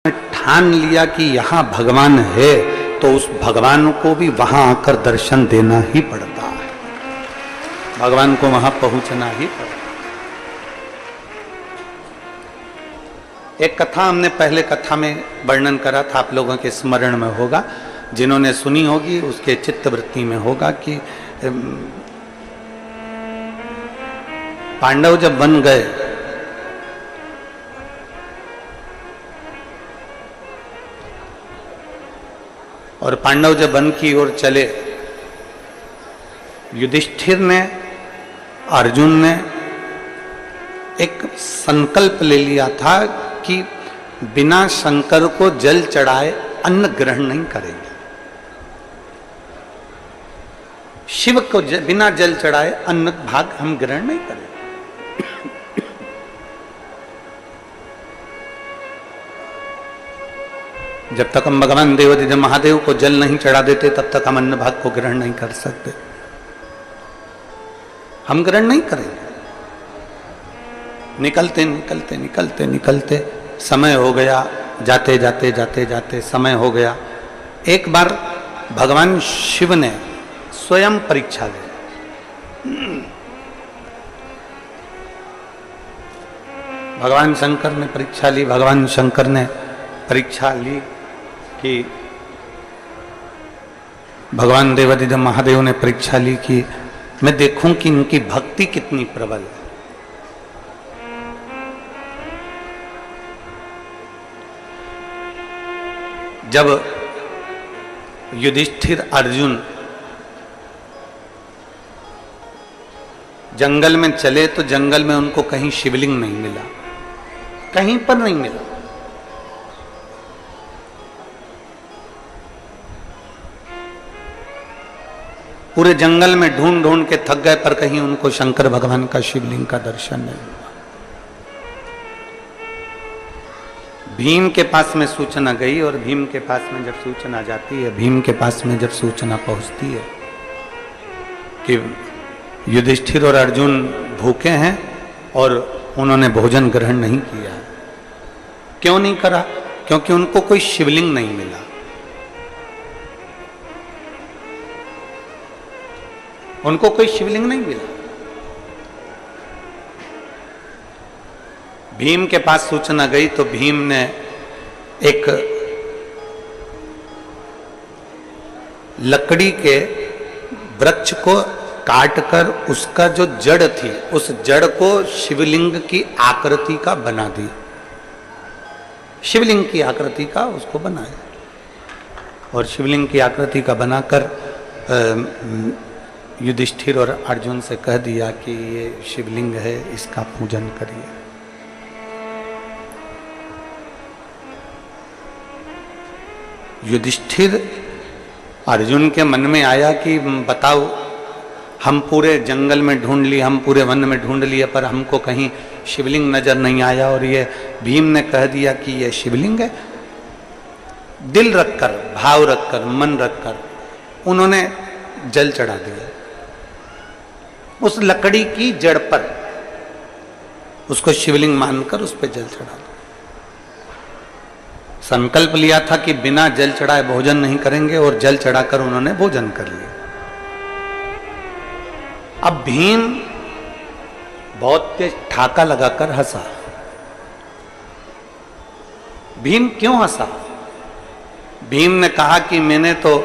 ठान लिया कि यहाँ भगवान है तो उस भगवान को भी वहां आकर दर्शन देना ही पड़ता है, भगवान को वहां पहुंचना ही पड़ता है। एक कथा हमने पहले कथा में वर्णन करा था, आप लोगों के स्मरण में होगा, जिन्होंने सुनी होगी उसके चित्तवृत्ति में होगा कि पांडव जब वन गए और पांडव जब वन की ओर चले, युधिष्ठिर ने, अर्जुन ने एक संकल्प ले लिया था कि बिना शंकर को जल चढ़ाए अन्न ग्रहण नहीं करेंगे, शिव को बिना जल चढ़ाए अन्न भाग हम ग्रहण नहीं करेंगे। जब तक हम भगवान देवादिदेव महादेव को जल नहीं चढ़ा देते तब तक हम अन्न भाग को ग्रहण नहीं कर सकते, हम ग्रहण नहीं करेंगे। निकलते निकलते निकलते निकलते समय हो गया, जाते जाते जाते जाते समय हो गया। एक बार भगवान शिव ने स्वयं परीक्षा ली, भगवान शंकर ने परीक्षा ली, भगवान शंकर ने परीक्षा ली कि भगवान देवादिदेव महादेव ने परीक्षा ली कि मैं देखूं कि इनकी भक्ति कितनी प्रबल है। जब युधिष्ठिर अर्जुन जंगल में चले तो जंगल में उनको कहीं शिवलिंग नहीं मिला, कहीं पर नहीं मिला। पूरे जंगल में ढूंढ ढूंढ के थक गए पर कहीं उनको शंकर भगवान का शिवलिंग का दर्शन नहीं हुआ। भीम के पास में सूचना गई और भीम के पास में जब सूचना जाती है, भीम के पास में जब सूचना पहुंचती है कि युधिष्ठिर और अर्जुन भूखे हैं और उन्होंने भोजन ग्रहण नहीं किया। क्यों नहीं करा? क्योंकि उनको कोई शिवलिंग नहीं मिला। उनको कोई शिवलिंग नहीं मिला। भीम के पास सूचना गई तो भीम ने एक लकड़ी के वृक्ष को काटकर उसका जो जड़ थी उस जड़ को शिवलिंग की आकृति का बना दी, शिवलिंग की आकृति का उसको बनाया और शिवलिंग की आकृति का बनाकर युधिष्ठिर और अर्जुन से कह दिया कि ये शिवलिंग है, इसका पूजन करिए। युधिष्ठिर अर्जुन के मन में आया कि बताओ, हम पूरे जंगल में ढूंढ लिए, हम पूरे वन में ढूंढ लिए पर हमको कहीं शिवलिंग नजर नहीं आया और ये भीम ने कह दिया कि ये शिवलिंग है। दिल रखकर, भाव रखकर, मन रखकर उन्होंने जल चढ़ा दिया उस लकड़ी की जड़ पर, उसको शिवलिंग मानकर उस पर जल चढ़ा दिया। संकल्प लिया था कि बिना जल चढ़ाए भोजन नहीं करेंगे और जल चढ़ाकर उन्होंने भोजन कर लिया। अब भीम बहुत तेज ठाका लगाकर हंसा। भीम क्यों हंसा? भीम ने कहा कि मैंने तो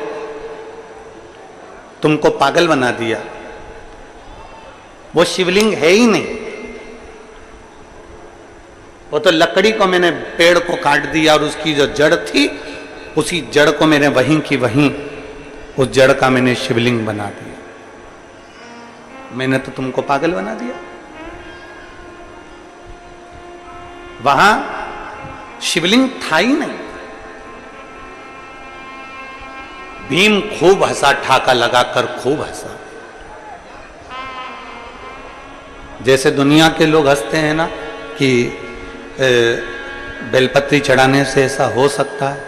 तुमको पागल बना दिया, वो शिवलिंग है ही नहीं, वो तो लकड़ी को मैंने पेड़ को काट दिया और उसकी जो जड़ थी उसी जड़ को मैंने वहीं की वहीं उस जड़ का मैंने शिवलिंग बना दिया। मैंने तो तुमको पागल बना दिया। वहां शिवलिंग था ही नहीं। भीम खूब हंसा, ठाका लगाकर खूब हंसा। जैसे दुनिया के लोग हंसते हैं ना कि बेलपत्री चढ़ाने से ऐसा हो सकता है,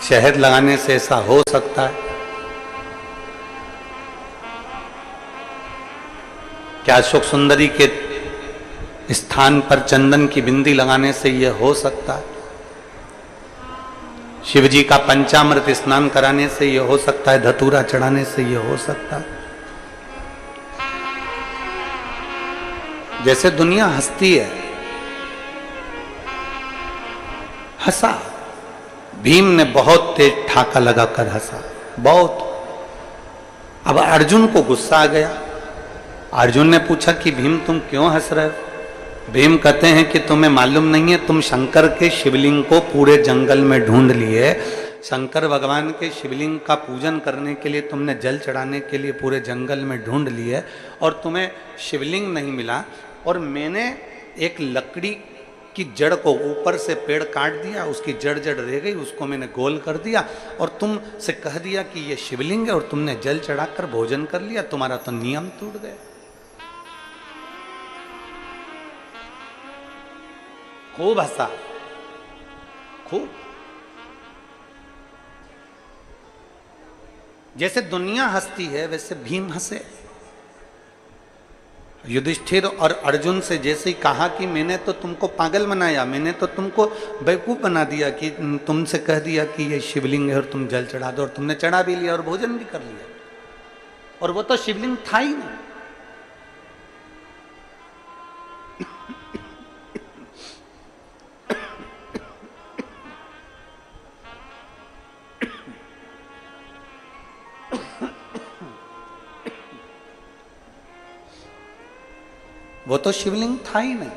शहद लगाने से ऐसा हो सकता है, क्या अशोक सुंदरी के स्थान पर चंदन की बिंदी लगाने से यह हो सकता है। शिव जी का पंचामृत स्नान कराने से ये हो सकता है, धतूरा चढ़ाने से ये हो सकता है। जैसे दुनिया हंसती है, हंसा, भीम ने बहुत तेज ठाका लगाकर हंसा, बहुत। अब अर्जुन को गुस्सा आ गया। अर्जुन ने पूछा कि भीम तुम क्यों हंस रहे हो? भीम कहते हैं कि तुम्हें मालूम नहीं है, तुम शंकर के शिवलिंग को पूरे जंगल में ढूंढ लिए, शंकर भगवान के शिवलिंग का पूजन करने के लिए तुमने जल चढ़ाने के लिए पूरे जंगल में ढूंढ लिए और तुम्हें शिवलिंग नहीं मिला, और मैंने एक लकड़ी की जड़ को ऊपर से पेड़ काट दिया, उसकी जड़ रह गई, उसको मैंने गोल कर दिया और तुम से कह दिया कि ये शिवलिंग है और तुमने जल चढ़ाकर भोजन कर लिया, तुम्हारा तो नियम टूट गया। खूब हंसा, खूब। जैसे दुनिया हंसती है वैसे भीम हंसे। युधिष्ठिर और अर्जुन से जैसे ही कहा कि मैंने तो तुमको पागल बनाया, मैंने तो तुमको बेवकूफ बना दिया कि तुमसे कह दिया कि ये शिवलिंग है और तुम जल चढ़ा दो, और तुमने चढ़ा भी लिया और भोजन भी कर लिया, और वो तो शिवलिंग था ही नहीं। वो तो शिवलिंग था ही नहीं।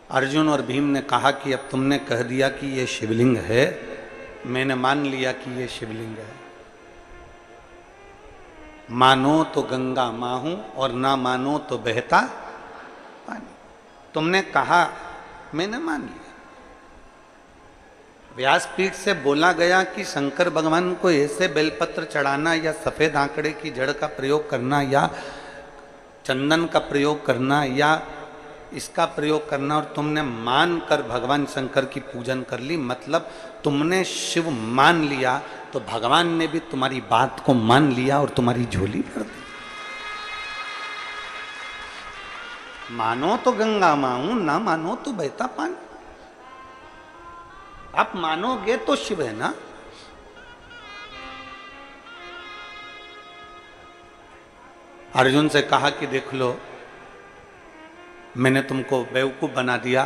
अर्जुन और भीम ने कहा कि अब तुमने कह दिया कि ये शिवलिंग है, मैंने मान लिया कि ये शिवलिंग है। मानो तो गंगा मां हूं और ना मानो तो बहता पानी। तुमने कहा, मैंने मान लिया। व्यासपीठ से बोला गया कि शंकर भगवान को ऐसे बेलपत्र चढ़ाना या सफेद आंकड़े की जड़ का प्रयोग करना या चंदन का प्रयोग करना या इसका प्रयोग करना, और तुमने मान कर भगवान शंकर की पूजन कर ली, मतलब तुमने शिव मान लिया तो भगवान ने भी तुम्हारी बात को मान लिया और तुम्हारी झोली भर दी। मानो तो गंगा मां हूं, ना मानो तो बहता पानी। आप मानोगे तो शिव है ना। अर्जुन से कहा कि देख लो, मैंने तुमको बेवकूफ बना दिया,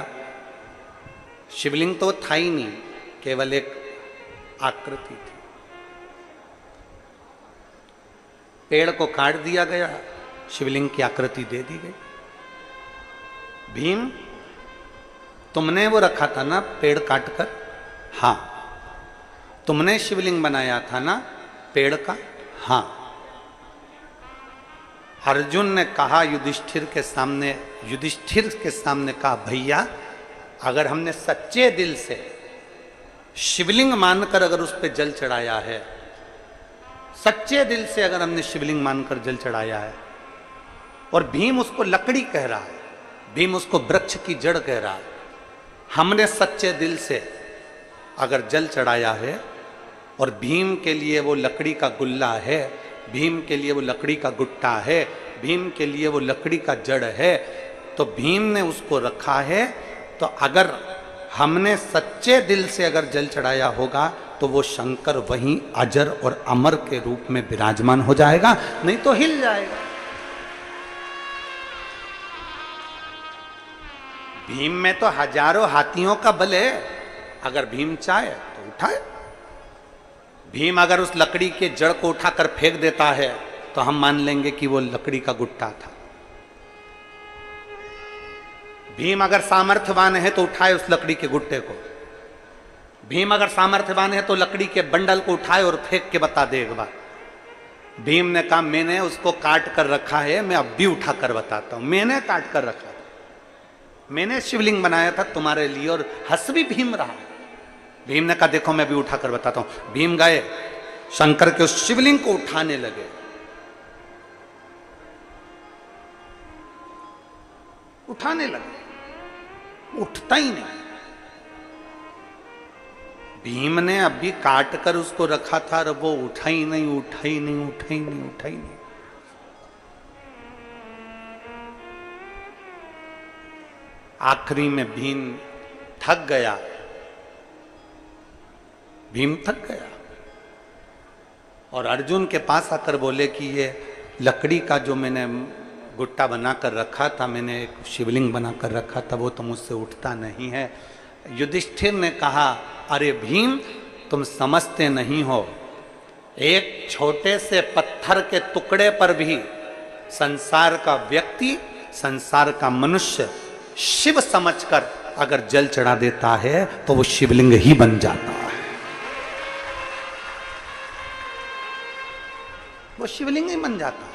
शिवलिंग तो था ही नहीं, केवल एक आकृति थी। पेड़ को काट दिया गया, शिवलिंग की आकृति दे दी गई। भीम, तुमने वो रखा था ना पेड़ काटकर? हाँ। तुमने शिवलिंग बनाया था ना पेड़ का? हाँ। अर्जुन ने कहा युधिष्ठिर के सामने कहा, भैया अगर हमने सच्चे दिल से शिवलिंग मानकर अगर उस पर जल चढ़ाया है, सच्चे दिल से अगर हमने शिवलिंग मानकर जल चढ़ाया है, और भीम उसको लकड़ी कह रहा है, भीम उसको वृक्ष की जड़ कह रहा है, हमने सच्चे दिल से अगर जल चढ़ाया है और भीम के लिए वो लकड़ी का गुल्ला है, भीम के लिए वो लकड़ी का गुट्टा है, भीम के लिए वो लकड़ी का जड़ है, तो भीम ने उसको रखा है, तो अगर हमने सच्चे दिल से अगर जल चढ़ाया होगा तो वो शंकर वहीं अजर और अमर के रूप में विराजमान हो जाएगा, नहीं तो हिल जाएगा। भीम में तो हजारों हाथियों का बल है, अगर भीम चाहे तो उठाए। भीम अगर उस लकड़ी के जड़ को उठाकर फेंक देता है तो हम मान लेंगे कि वो लकड़ी का गुट्टा था। भीम अगर सामर्थ्यवान है तो उठाए उस लकड़ी के गुट्टे को। भीम अगर सामर्थ्यवान है तो लकड़ी के बंडल को उठाए और फेंक के बता दे एक बार। भीम ने कहा, मैंने उसको काट कर रखा है, मैं अब भी उठा कर बताता हूं, मैंने काट कर रखा था, मैंने शिवलिंग बनाया था तुम्हारे लिए। और हंस भी भीम रहा। भीम ने कहा, देखो मैं भी उठा कर बताता हूं। भीम गए शंकर के उस शिवलिंग को उठाने लगे, उठाने लगे, उठता ही नहीं। भीम ने अभी काट कर उसको रखा था और वो उठा ही नहीं, उठा ही नहीं, उठा ही नहीं, उठा ही नहीं। आखिरी में भीम थक गया, भीम थक गया और अर्जुन के पास आकर बोले कि ये लकड़ी का जो मैंने गुट्टा बनाकर रखा था, मैंने एक शिवलिंग बनाकर रखा था, वो तो मुझसे उठता नहीं है। युधिष्ठिर ने कहा, अरे भीम, तुम समझते नहीं हो, एक छोटे से पत्थर के टुकड़े पर भी संसार का व्यक्ति, संसार का मनुष्य शिव समझकर अगर जल चढ़ा देता है तो वो शिवलिंग ही बन जाता है, वो शिवलिंग ही बन जाता है।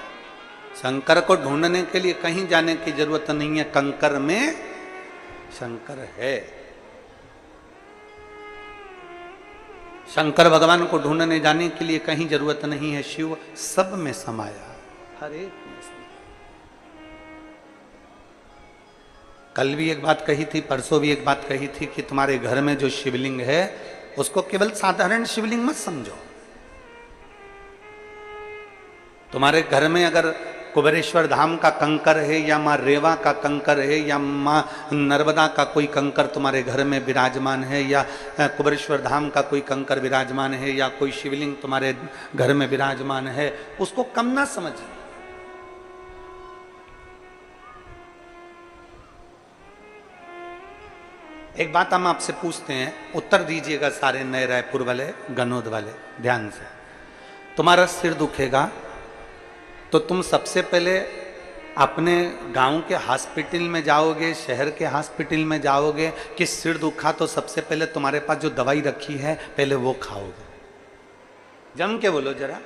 शंकर को ढूंढने के लिए कहीं जाने की जरूरत नहीं है, कंकर में शंकर है। शंकर भगवान को ढूंढने जाने के लिए कहीं जरूरत नहीं है, शिव सब में समाया, हर एक में। कल भी एक बात कही थी, परसों भी एक बात कही थी कि तुम्हारे घर में जो शिवलिंग है उसको केवल साधारण शिवलिंग मत समझो। तुम्हारे घर में अगर कुबेरेश्वर धाम का कंकर है या माँ रेवा का कंकर है या माँ नर्मदा का कोई कंकर तुम्हारे घर में विराजमान है या कुबेरेश्वर धाम का कोई कंकर विराजमान है या कोई शिवलिंग तुम्हारे घर में विराजमान है, उसको कम ना समझिए। एक बात हम आपसे पूछते हैं, उत्तर दीजिएगा सारे नए रायपुर वाले, गनौद वाले, ध्यान से। तुम्हारा सिर दुखेगा तो तुम सबसे पहले अपने गांव के हॉस्पिटल में जाओगे, शहर के हॉस्पिटल में जाओगे कि सिर दुखा तो सबसे पहले तुम्हारे पास जो दवाई रखी है पहले वो खाओगे? जम के बोलो जरा।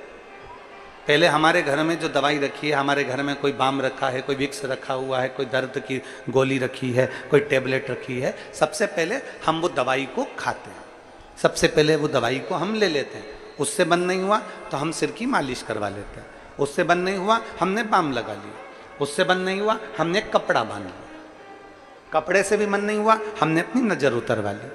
पहले हमारे घर में जो दवाई रखी है, हमारे घर में कोई बाम रखा है, कोई विक्स रखा हुआ है, कोई दर्द की गोली रखी है, कोई टेबलेट रखी है, सबसे पहले हम वो दवाई को खाते हैं, सबसे पहले वो दवाई को हम ले लेते हैं। उससे बंद नहीं हुआ तो हम सिर की मालिश करवा लेते हैं, उससे बंद नहीं हुआ हमने बाम लगा लिया, उससे बंद नहीं हुआ हमने कपड़ा बांध लिया, कपड़े से भी बंद नहीं हुआ हमने अपनी नज़र उतरवा ली,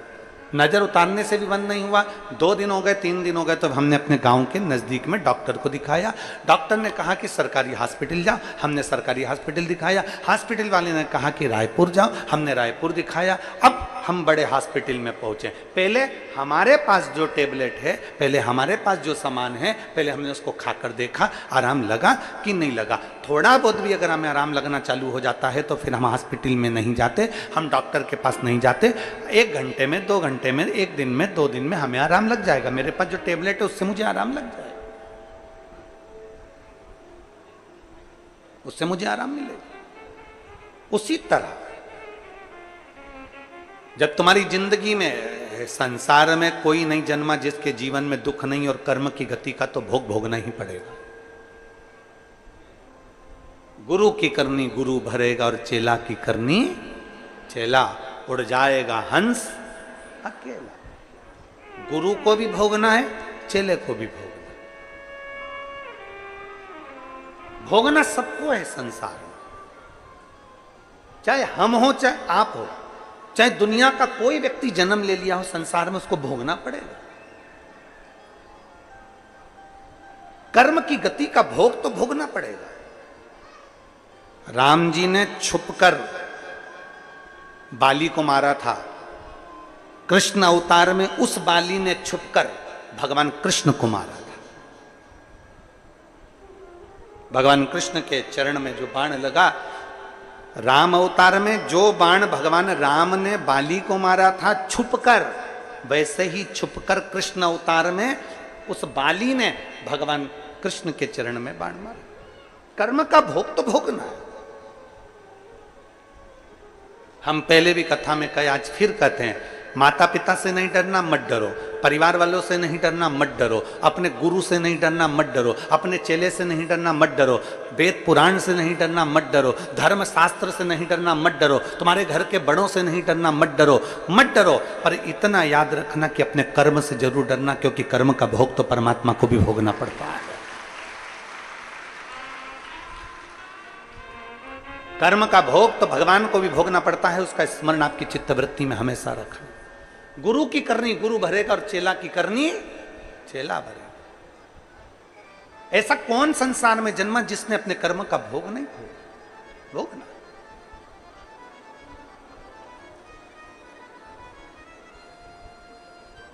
नज़र उतारने से भी बंद नहीं हुआ, 2 दिन हो गए, 3 दिन हो गए, तो हमने अपने गांव के नज़दीक में डॉक्टर को दिखाया। डॉक्टर ने कहा कि सरकारी हॉस्पिटल जाओ, हमने सरकारी हॉस्पिटल दिखाया। हॉस्पिटल वाले ने कहा कि रायपुर जाओ, हमने रायपुर दिखाया। अब हम बड़े हॉस्पिटल में पहुंचे। पहले हमारे पास जो टेबलेट है, पहले हमारे पास जो सामान है, पहले हमने उसको खाकर देखा आराम लगा कि नहीं लगा। थोड़ा बहुत भी अगर हमें आराम लगना चालू हो जाता है तो फिर हम हॉस्पिटल में नहीं जाते, हम डॉक्टर के पास नहीं जाते। 1 घंटे में, 2 घंटे में, 1 दिन में, 2 दिन में हमें आराम लग जाएगा। मेरे पास जो टेबलेट है उससे मुझे आराम लग जाएगा, उससे मुझे आराम मिलेगा। उसी तरह जब तुम्हारी जिंदगी में, संसार में कोई नहीं जन्मा जिसके जीवन में दुख नहीं और कर्म की गति का तो भोग भोगना ही पड़ेगा। गुरु की करनी गुरु भरेगा और चेला की करनी चेला। उड़ जाएगा हंस अकेला। गुरु को भी भोगना है, चेले को भी भोगना है। भोगना सबको है संसार में, चाहे हम हो चाहे आप हो, चाहे दुनिया का कोई व्यक्ति जन्म ले लिया हो संसार में, उसको भोगना पड़ेगा। कर्म की गति का भोग तो भोगना पड़ेगा। राम जी ने छुपकर बाली को मारा था, कृष्ण अवतार में उस बाली ने छुपकर भगवान कृष्ण को मारा था। भगवान कृष्ण के चरण में जो बाण लगा, राम अवतार में जो बाण भगवान राम ने बाली को मारा था छुपकर, वैसे ही छुपकर कृष्ण अवतार में उस बाली ने भगवान कृष्ण के चरण में बाण मारा। कर्म का भोग तो भोगना है। हम पहले भी कथा में कहे, आज फिर कहते हैं, माता पिता से नहीं डरना मत डरो, परिवार वालों से नहीं डरना मत डरो, अपने गुरु से नहीं डरना मत डरो, अपने चेले से नहीं डरना मत डरो, वेद पुराण से नहीं डरना मत डरो, धर्म शास्त्र से नहीं डरना मत डरो, तुम्हारे घर के बड़ों से नहीं डरना मत डरो, मत डरो। पर इतना याद रखना कि अपने कर्म से जरूर डरना, क्योंकि कर्म का भोग तो परमात्मा को भी भोगना पड़ता है। कर्म का भोग तो भगवान को भी भोगना पड़ता है, उसका स्मरण आपकी चित्तवृत्ति में हमेशा रखना। गुरु की करनी गुरु भरेगा और चेला की करनी चेला भरेगा। ऐसा कौन संसार में जन्मा जिसने अपने कर्म का भोग नहीं भोगना?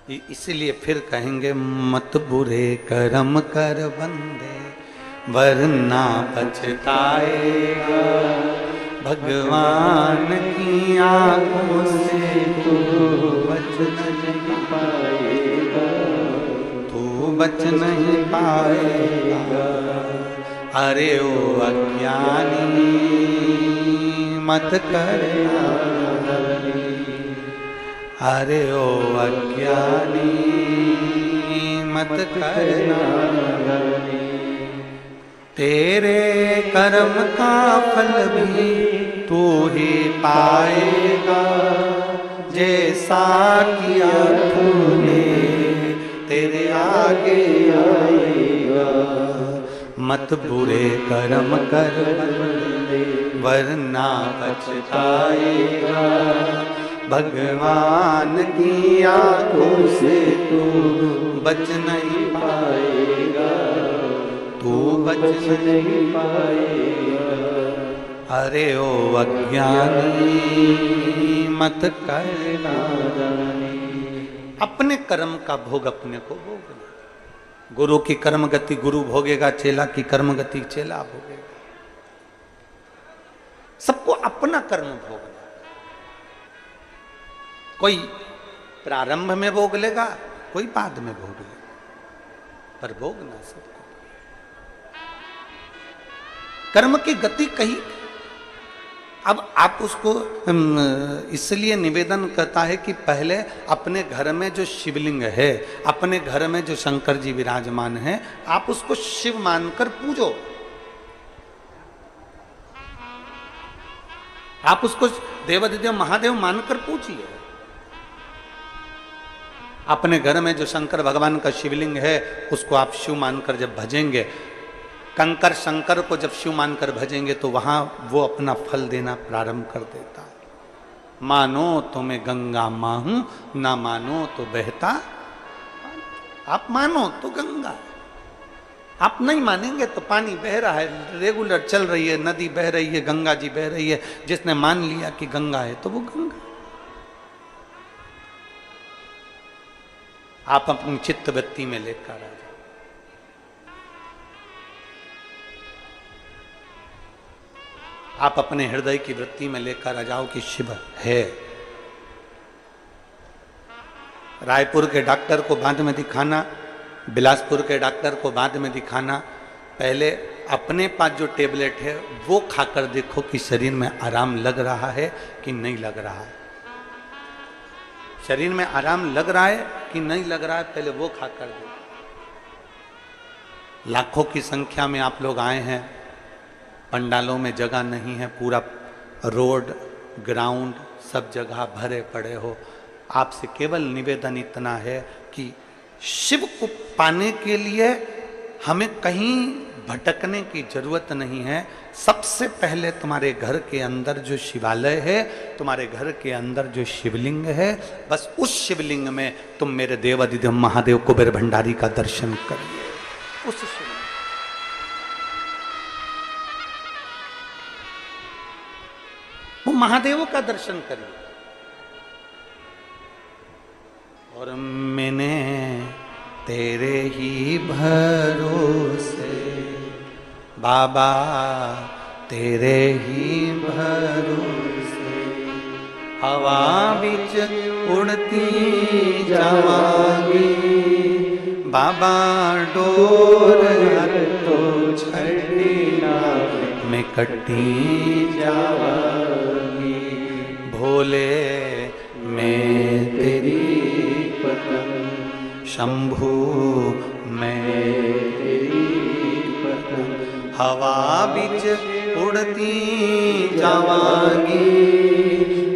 इसलिए फिर कहेंगे मत बुरे कर्म कर बंदे वरना पछताएगा, भगवान की आंखों से तू बच नहीं पाएगा, तू बच नहीं पाएगा। अरे ओ अज्ञानी मत करना, अरे ओ अज्ञानी मत करना, तेरे कर्म का फल भी तू ही पाएगा, जैसा किया तूने तेरे आगे आएगा। मत बुरे कर्म कर वरना पछताएगा, भगवान की आंखों से तू बच नहीं पाएगा, तू बच नहीं पाएगा। अरे ओ अज्ञानी मत करना, अपने कर्म का भोग अपने को भोगना। गुरु की कर्म गति गुरु भोगेगा, चेला की कर्म गति चेला भोगेगा। सबको अपना कर्म भोगना। कोई प्रारंभ में भोग लेगा, कोई बाद में भोग लेगा, पर भोगना सबको। कर्म की गति कही। अब आप उसको इसलिए निवेदन करता है कि पहले अपने घर में जो शिवलिंग है, अपने घर में जो शंकर जी विराजमान है, आप उसको शिव मानकर पूजो। आप उसको देवाधिदेव महादेव मानकर पूजिए। अपने घर में जो शंकर भगवान का शिवलिंग है, उसको आप शिव मानकर जब भजेंगे, कंकर शंकर को जब शिव मानकर भजेंगे, तो वहां वो अपना फल देना प्रारंभ कर देता। मानो तो मैं गंगा मां हूं, ना मानो तो बहता। आप मानो तो गंगा, आप नहीं मानेंगे तो पानी बह रहा है, रेगुलर चल रही है, नदी बह रही है, गंगा जी बह रही है। जिसने मान लिया कि गंगा है तो वो गंगा। आप अपनी चित्त वृत्ति में लेकर आ जाओ। आप अपने हृदय की वृत्ति में लेकर आ जाओ कि शिव है। रायपुर के डॉक्टर को बाद में दिखाना, बिलासपुर के डॉक्टर को बाद में दिखाना। पहले अपने पास जो टेबलेट है वो खाकर देखो कि शरीर में आराम लग रहा है कि नहीं लग रहा है। शरीर में आराम लग रहा है कि नहीं लग रहा है, पहले वो खाकर देखो। लाखों की संख्या में आप लोग आए हैं, पंडालों में जगह नहीं है, पूरा रोड ग्राउंड सब जगह भरे पड़े हो। आपसे केवल निवेदन इतना है कि शिव को पाने के लिए हमें कहीं भटकने की जरूरत नहीं है। सबसे पहले तुम्हारे घर के अंदर जो शिवालय है, तुम्हारे घर के अंदर जो शिवलिंग है, बस उस शिवलिंग में तुम मेरे देवाधिदेव महादेव कुबेर भंडारी का दर्शन करिए। उस शिवलिंग, वो महादेव का दर्शन करिए। और मैंने तेरे ही भरोसे बाबा, तेरे ही भरोसे हवा बिच उड़ती जावांगी, बाबा डोर तो छड़ी ना मैं कटी जावांगी। भोले मैं तेरी पतंग, शंभू मैं तेरी पतंग, हवा बिच उड़ती जावांगी,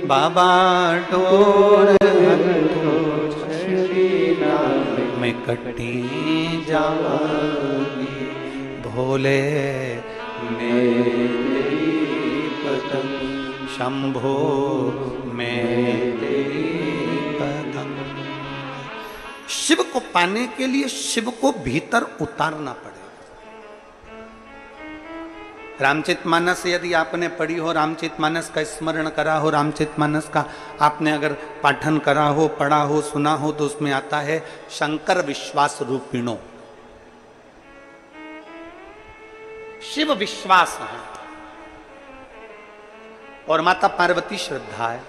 बाबा डोर मैं कटी जावांगी। भोले मैं तेरी पतंग, शंभो मैं तेरी पतंग। शिव को पाने के लिए शिव को भीतर उतारना पड़ेगा। रामचरितमानस यदि आपने पढ़ी हो, रामचरितमानस का स्मरण करा हो, रामचरितमानस का आपने अगर पाठन करा हो, पढ़ा हो, सुना हो, तो उसमें आता है शंकर विश्वास रूपिणो, शिव विश्वास है और माता पार्वती श्रद्धा है।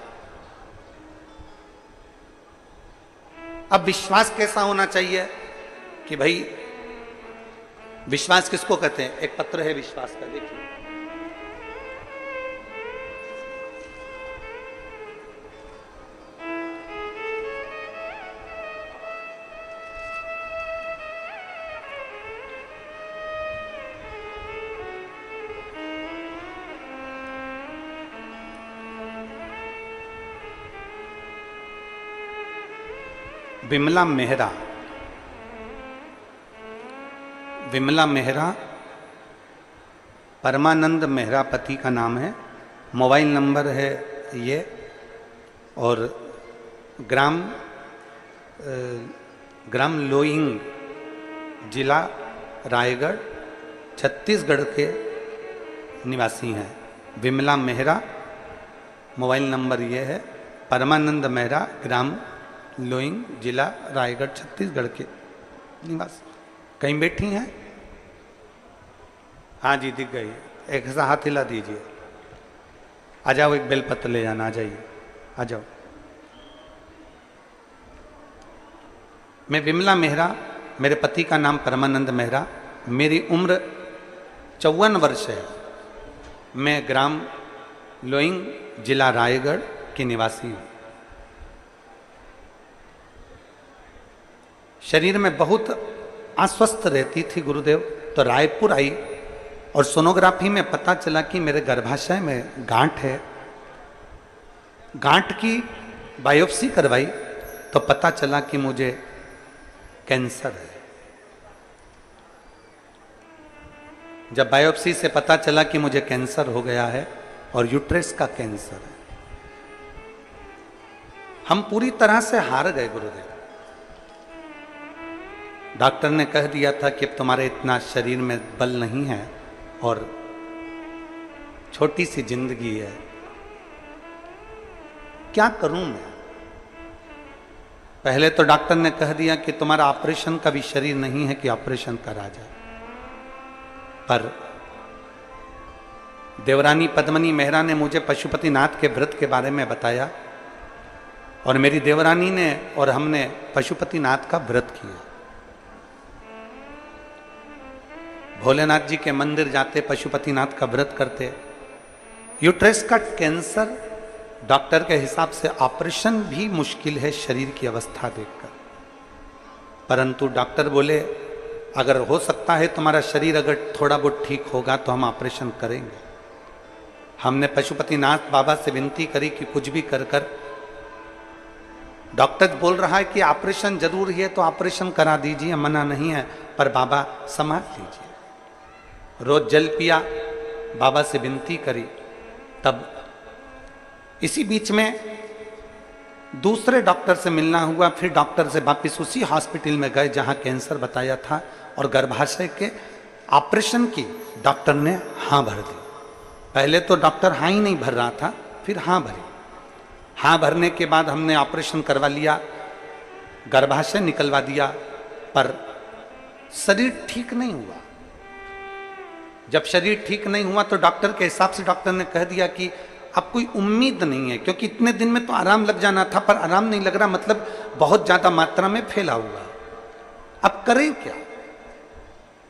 अब विश्वास कैसा होना चाहिए कि भाई, विश्वास किसको कहते हैं? एक पत्र है विश्वास का, देखिए। विमला मेहरा, विमला मेहरा परमानंद मेहरा पति का नाम है, मोबाइल नंबर है ये, और ग्राम लोइंग, जिला रायगढ़, छत्तीसगढ़ के निवासी हैं। विमला मेहरा, मोबाइल नंबर ये है, परमानंद मेहरा, ग्राम लोइंग, जिला रायगढ़, छत्तीसगढ़ के निवासी। कहीं बैठी हैं? हाँ जी, दिख गई। एक ऐसा हाथ हिला दीजिए। आ जाओ, एक बेलपत्र ले जाना, आ जाइए, आ जाओ। मैं विमला मेहरा, मेरे पति का नाम परमानंद मेहरा, मेरी उम्र 54 वर्ष है। मैं ग्राम लोइंग, जिला रायगढ़ की निवासी हूँ। शरीर में बहुत अस्वस्थ रहती थी गुरुदेव, तो रायपुर आई और सोनोग्राफी में पता चला कि मेरे गर्भाशय में गांठ है। गांठ की बायोप्सी करवाई तो पता चला कि मुझे कैंसर है। जब बायोप्सी से पता चला कि मुझे कैंसर हो गया है और यूट्रस का कैंसर है, हम पूरी तरह से हार गए गुरुदेव। डॉक्टर ने कह दिया था कि अब तुम्हारे इतना शरीर में बल नहीं है और छोटी सी जिंदगी है, क्या करूं मैं? पहले तो डॉक्टर ने कह दिया कि तुम्हारा ऑपरेशन का भी शरीर नहीं है कि ऑपरेशन करा जाए, पर देवरानी पद्मनी मेहरा ने मुझे पशुपतिनाथ के व्रत के बारे में बताया और मेरी देवरानी ने और हमने पशुपतिनाथ का व्रत किया। भोलेनाथ जी के मंदिर जाते, पशुपतिनाथ का व्रत करते। यूट्रस का कैंसर, डॉक्टर के हिसाब से ऑपरेशन भी मुश्किल है शरीर की अवस्था देखकर, परंतु डॉक्टर बोले अगर हो सकता है तुम्हारा शरीर अगर थोड़ा बहुत ठीक होगा तो हम ऑपरेशन करेंगे। हमने पशुपतिनाथ बाबा से विनती करी कि कुछ भी कर कर, डॉक्टर बोल रहा है कि ऑपरेशन जरूर है तो ऑपरेशन करा दीजिए, मना नहीं है, पर बाबा संभाल लीजिए। रोज जल पिया, बाबा से विनती करी। तब इसी बीच में दूसरे डॉक्टर से मिलना हुआ, फिर डॉक्टर से वापिस उसी हॉस्पिटल में गए जहां कैंसर बताया था और गर्भाशय के ऑपरेशन की डॉक्टर ने हाँ भर दी। पहले तो डॉक्टर हाँ ही नहीं भर रहा था, फिर हाँ भरी। हाँ भरने के बाद हमने ऑपरेशन करवा लिया, गर्भाशय निकलवा दिया, पर शरीर ठीक नहीं हुआ। जब शरीर ठीक नहीं हुआ तो डॉक्टर के हिसाब से डॉक्टर ने कह दिया कि अब कोई उम्मीद नहीं है, क्योंकि इतने दिन में तो आराम लग जाना था, पर आराम नहीं लग रहा, मतलब बहुत ज्यादा मात्रा में फैला हुआ है। अब करें क्या?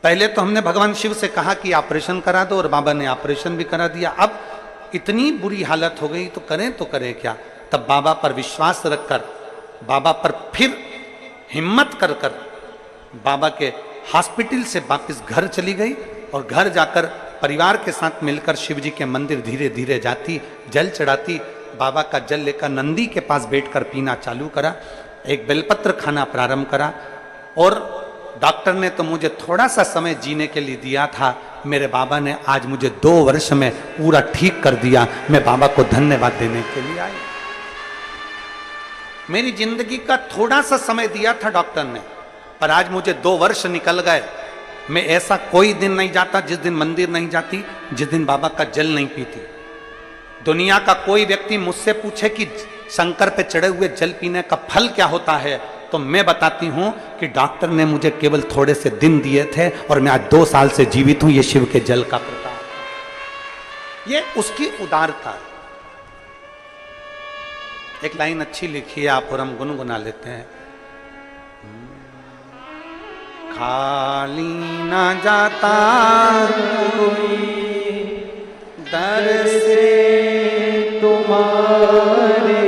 पहले तो हमने भगवान शिव से कहा कि ऑपरेशन करा दो और बाबा ने ऑपरेशन भी करा दिया। अब इतनी बुरी हालत हो गई तो करें क्या? तब बाबा पर विश्वास रखकर, बाबा पर फिर हिम्मत कर कर बाबा के हॉस्पिटल से वापस घर चली गई और घर जाकर परिवार के साथ मिलकर शिव जी के मंदिर धीरे धीरे जाती, जल चढ़ाती, बाबा का जल लेकर नंदी के पास बैठकर पीना चालू करा, एक बेलपत्र खाना प्रारंभ करा। और डॉक्टर ने तो मुझे थोड़ा सा समय जीने के लिए दिया था, मेरे बाबा ने आज मुझे 2 वर्ष में पूरा ठीक कर दिया। मैं बाबा को धन्यवाद देने के लिए आई। मेरी जिंदगी का थोड़ा सा समय दिया था डॉक्टर ने, पर आज मुझे 2 वर्ष निकल गए मैं ऐसा कोई दिन नहीं जाता जिस दिन मंदिर नहीं जाती, जिस दिन बाबा का जल नहीं पीती। दुनिया का कोई व्यक्ति मुझसे पूछे कि शंकर पे चढ़े हुए जल पीने का फल क्या होता है, तो मैं बताती हूं कि डॉक्टर ने मुझे केवल थोड़े से दिन दिए थे और मैं आज 2 साल से जीवित हूं। ये शिव के जल का प्रताप, ये उसकी उदारता है। एक लाइन अच्छी लिखी है आप और हम गुनगुना लेते हैं। खाली ना जाता कोई दर से तुम्हारे,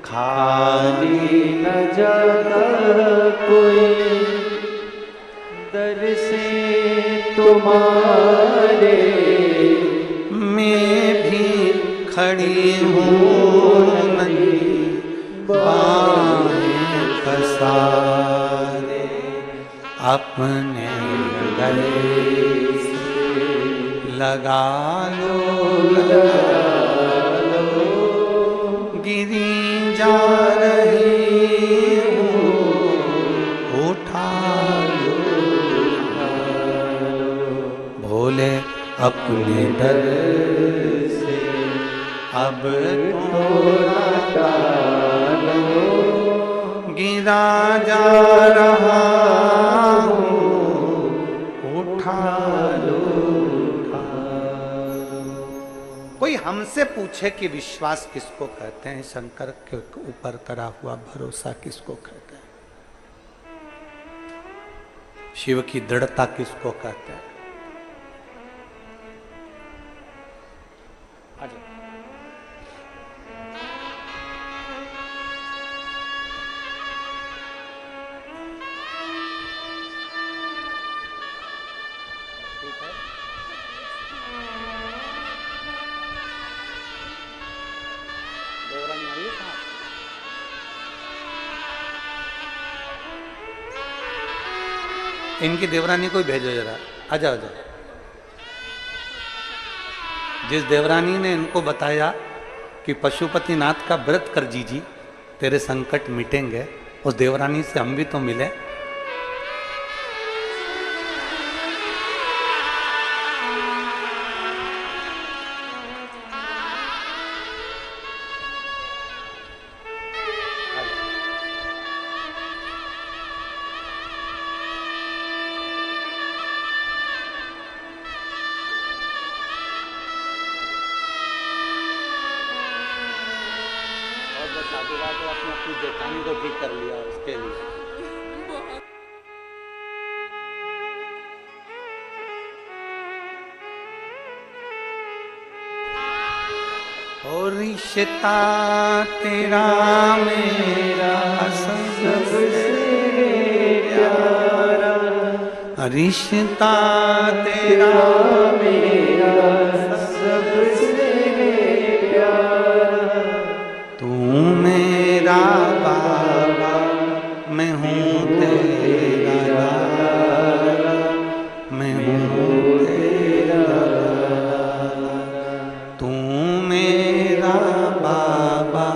खाली न जाता कोई दर से तुम्हारे, मैं भी खड़ी हूँ नहीं बाएं पसारे, अपने गले से लगा लो, गिरी जा रही हूँ उठा लो, भोले अपने डर से अब तो डालो, गिरा जा रहा हूँ उठा लो। कोई हमसे पूछे कि विश्वास किसको कहते हैं, शंकर के ऊपर करा हुआ भरोसा किसको कहते हैं, शिव की दृढ़ता किसको कहते हैं? इनकी देवरानी को भेजो जरा, आ जाओ जाओ। जिस देवरानी ने इनको बताया कि पशुपतिनाथ का व्रत कर जीजी तेरे संकट मिटेंगे, उस देवरानी से हम भी तो मिले। अपनी जेठानी को ठीक कर लिया उसके लिए। और रिश्ता तेरा मेरा सबसे प्यारा, रिश्ता तेरा मेरा सबसे प्यारा, तू मेरा बाबा मैं हूँ तेरा लाला, मैं हूँ तेरा लाला, तू मेरा बाबा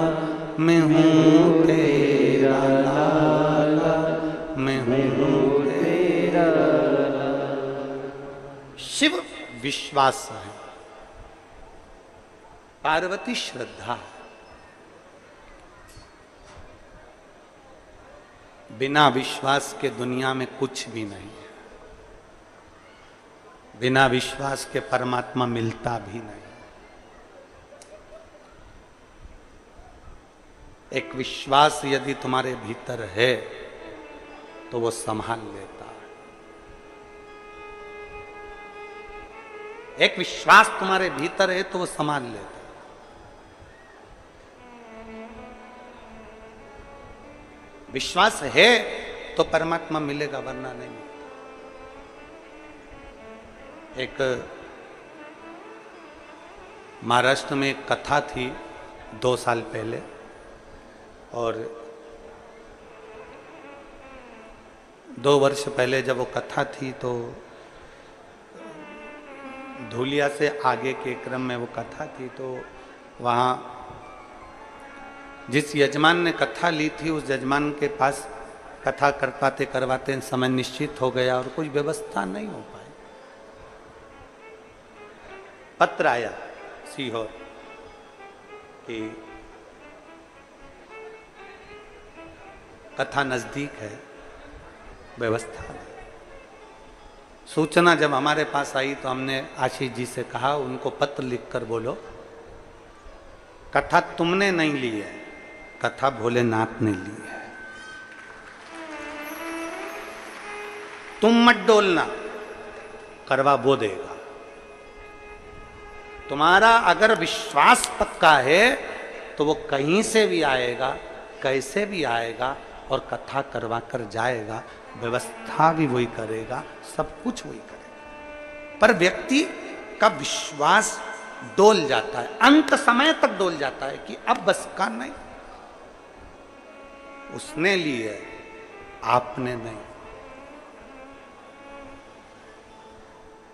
मैं हूँ तेरा लाला, मैं हूँ तेरा लाला। शिव विश्वास है, पार्वती श्रद्धा है। बिना विश्वास के दुनिया में कुछ भी नहीं है, बिना विश्वास के परमात्मा मिलता भी नहीं। एक विश्वास यदि तुम्हारे भीतर है तो वो संभाल लेता है। एक विश्वास तुम्हारे भीतर है तो वो संभाल लेता है। विश्वास है तो परमात्मा मिलेगा, वरना नहीं मिलेगा। एक महाराष्ट्र में एक कथा थी 2 साल पहले, और 2 वर्ष पहले जब वो कथा थी तो धूलिया से आगे के क्रम में वो कथा थी, तो वहाँ जिस यजमान ने कथा ली थी उस यजमान के पास कथा करवाते करवाते समय निश्चित हो गया और कुछ व्यवस्था नहीं हो पाई। पत्र आया सीहोर कि कथा नजदीक है, व्यवस्था नहीं। सूचना जब हमारे पास आई तो हमने आशीष जी से कहा, उनको पत्र लिखकर बोलो कथा तुमने नहीं ली है, कथा भोलेनाथ ने ली है। तुम मत डोलना, करवा वो देगा। तुम्हारा अगर विश्वास पक्का है तो वो कहीं से भी आएगा, कैसे भी आएगा और कथा करवा कर जाएगा। व्यवस्था भी वही करेगा, सब कुछ वही करेगा। पर व्यक्ति का विश्वास डोल जाता है, अंत समय तक डोल जाता है कि अब बस का नहीं। उसने ली है, आपने नहीं।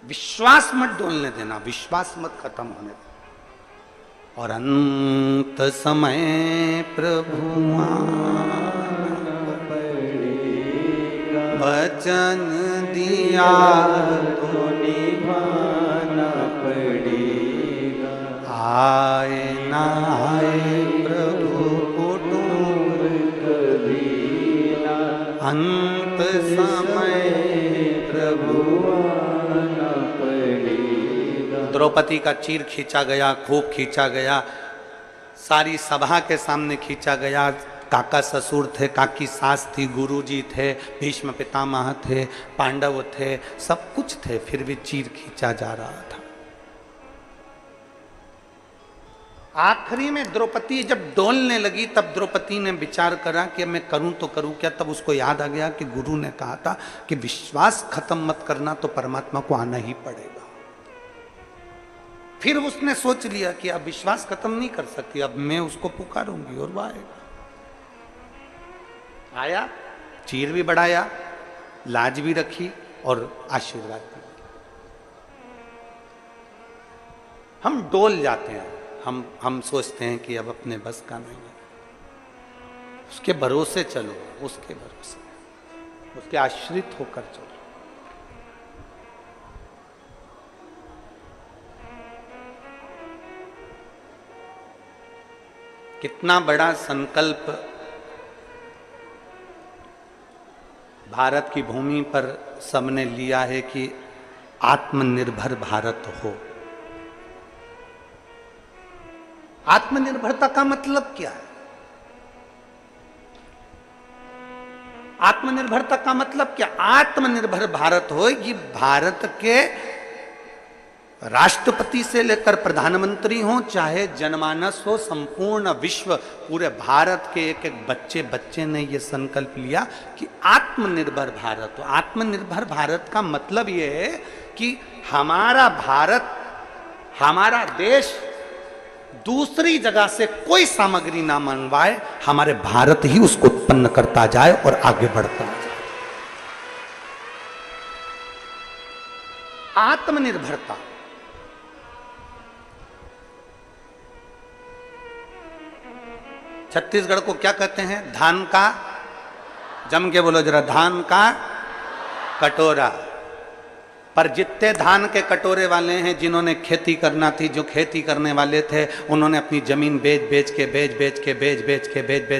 विश्वास मत डोलने देना, विश्वास मत खत्म होने देना। और अंत समय प्रभु वचन दिया तो निभाना पड़ेगा। आए ना आए प्रभु कुटुंब कभी ना, अंत समय प्रभु आना पड़ेगा। द्रौपदी का चीर खींचा गया, खूब खींचा गया, सारी सभा के सामने खींचा गया। काका ससुर थे, काकी सास थी, गुरुजी थे, भीष्म पितामह थे, पांडव थे, सब कुछ थे, फिर भी चीर खींचा जा रहा था। आखिरी में द्रौपदी जब डोलने लगी तब द्रौपदी ने विचार करा कि मैं करूं तो करूं क्या। तब उसको याद आ गया कि गुरु ने कहा था कि विश्वास खत्म मत करना, तो परमात्मा को आना ही पड़ेगा। फिर उसने सोच लिया कि अब विश्वास खत्म नहीं कर सकती, अब मैं उसको पुकारूंगी और वो आएगा। आया, चीर भी बढ़ाया, लाज भी रखी और आशीर्वाद भी। हम डोल जाते हैं, हम सोचते हैं कि अब अपने बस का नहीं है। उसके भरोसे चलो, उसके भरोसे, उसके आश्रित होकर चलो। कितना बड़ा संकल्प भारत की भूमि पर सबने लिया है कि आत्मनिर्भर भारत हो। आत्मनिर्भरता का मतलब क्या है? आत्मनिर्भरता का मतलब क्या? आत्मनिर्भर भारत हो, ये भारत के राष्ट्रपति से लेकर प्रधानमंत्री हो, चाहे जनमानस हो, संपूर्ण विश्व, पूरे भारत के एक एक बच्चे ने ये संकल्प लिया कि आत्मनिर्भर भारत हो। आत्मनिर्भर भारत का मतलब ये है कि हमारा भारत, हमारा देश दूसरी जगह से कोई सामग्री ना मंगवाए, हमारे भारत ही उसको उत्पन्न करता जाए और आगे बढ़ता जाए। आत्मनिर्भरता। छत्तीसगढ़ को क्या कहते हैं? धान का, जम के बोलो जरा, धान का कटोरा। पर जितने धान के कटोरे वाले हैं, जिन्होंने खेती करना थी, जो खेती करने वाले थे, उन्होंने अपनी जमीन बेच बेच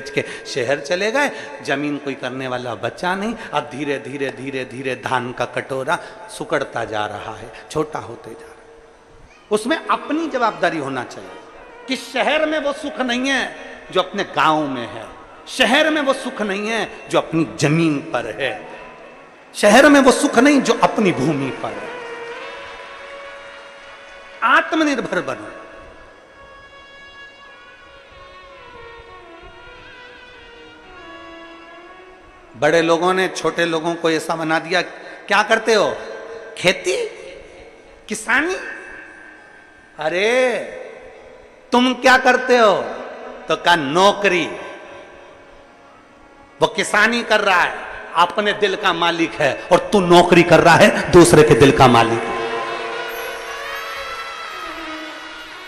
के शहर चले गए। जमीन कोई करने वाला बचा नहीं। अब धीरे धीरे धान का कटोरा सुकड़ता जा रहा है, छोटा होते जा रहा है। उसमें अपनी जवाबदारी होना चाहिए कि शहर में वो सुख नहीं है जो अपने गांव में है, शहर में वो सुख नहीं है जो अपनी जमीन पर है, शहर में वो सुख नहीं जो अपनी भूमि पर है। आत्मनिर्भर बनो। बड़े लोगों ने छोटे लोगों को ऐसा बना दिया, क्या करते हो? खेती, किसानी। अरे तुम क्या करते हो? तो क्या नौकरी। वो किसानी कर रहा है, अपने दिल का मालिक है, और तू नौकरी कर रहा है, दूसरे के दिल का मालिक है।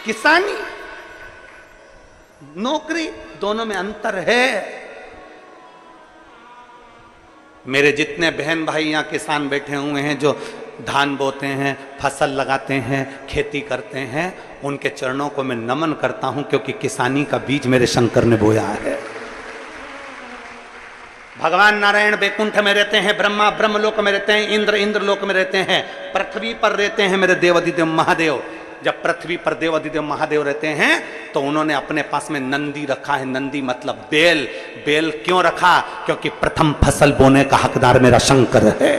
किसानी, नौकरी, दोनों में अंतर है। मेरे जितने बहन भाई यहाँ किसान बैठे हुए हैं जो धान बोते हैं, फसल लगाते हैं, खेती करते हैं, उनके चरणों को मैं नमन करता हूं, क्योंकि किसानी का बीज मेरे शंकर ने बोया है। भगवान नारायण बैकुंठ में रहते हैं, ब्रह्मा ब्रह्मलोक में रहते हैं, इंद्र इंद्रलोक में रहते हैं, पृथ्वी पर रहते हैं मेरे देवादिदेव महादेव। जब पृथ्वी पर देवादिदेव महादेव रहते हैं तो उन्होंने अपने पास में नंदी रखा है। नंदी मतलब बेल। बेल क्यों रखा? क्योंकि प्रथम फसल बोने का हकदार मेरा शंकर है,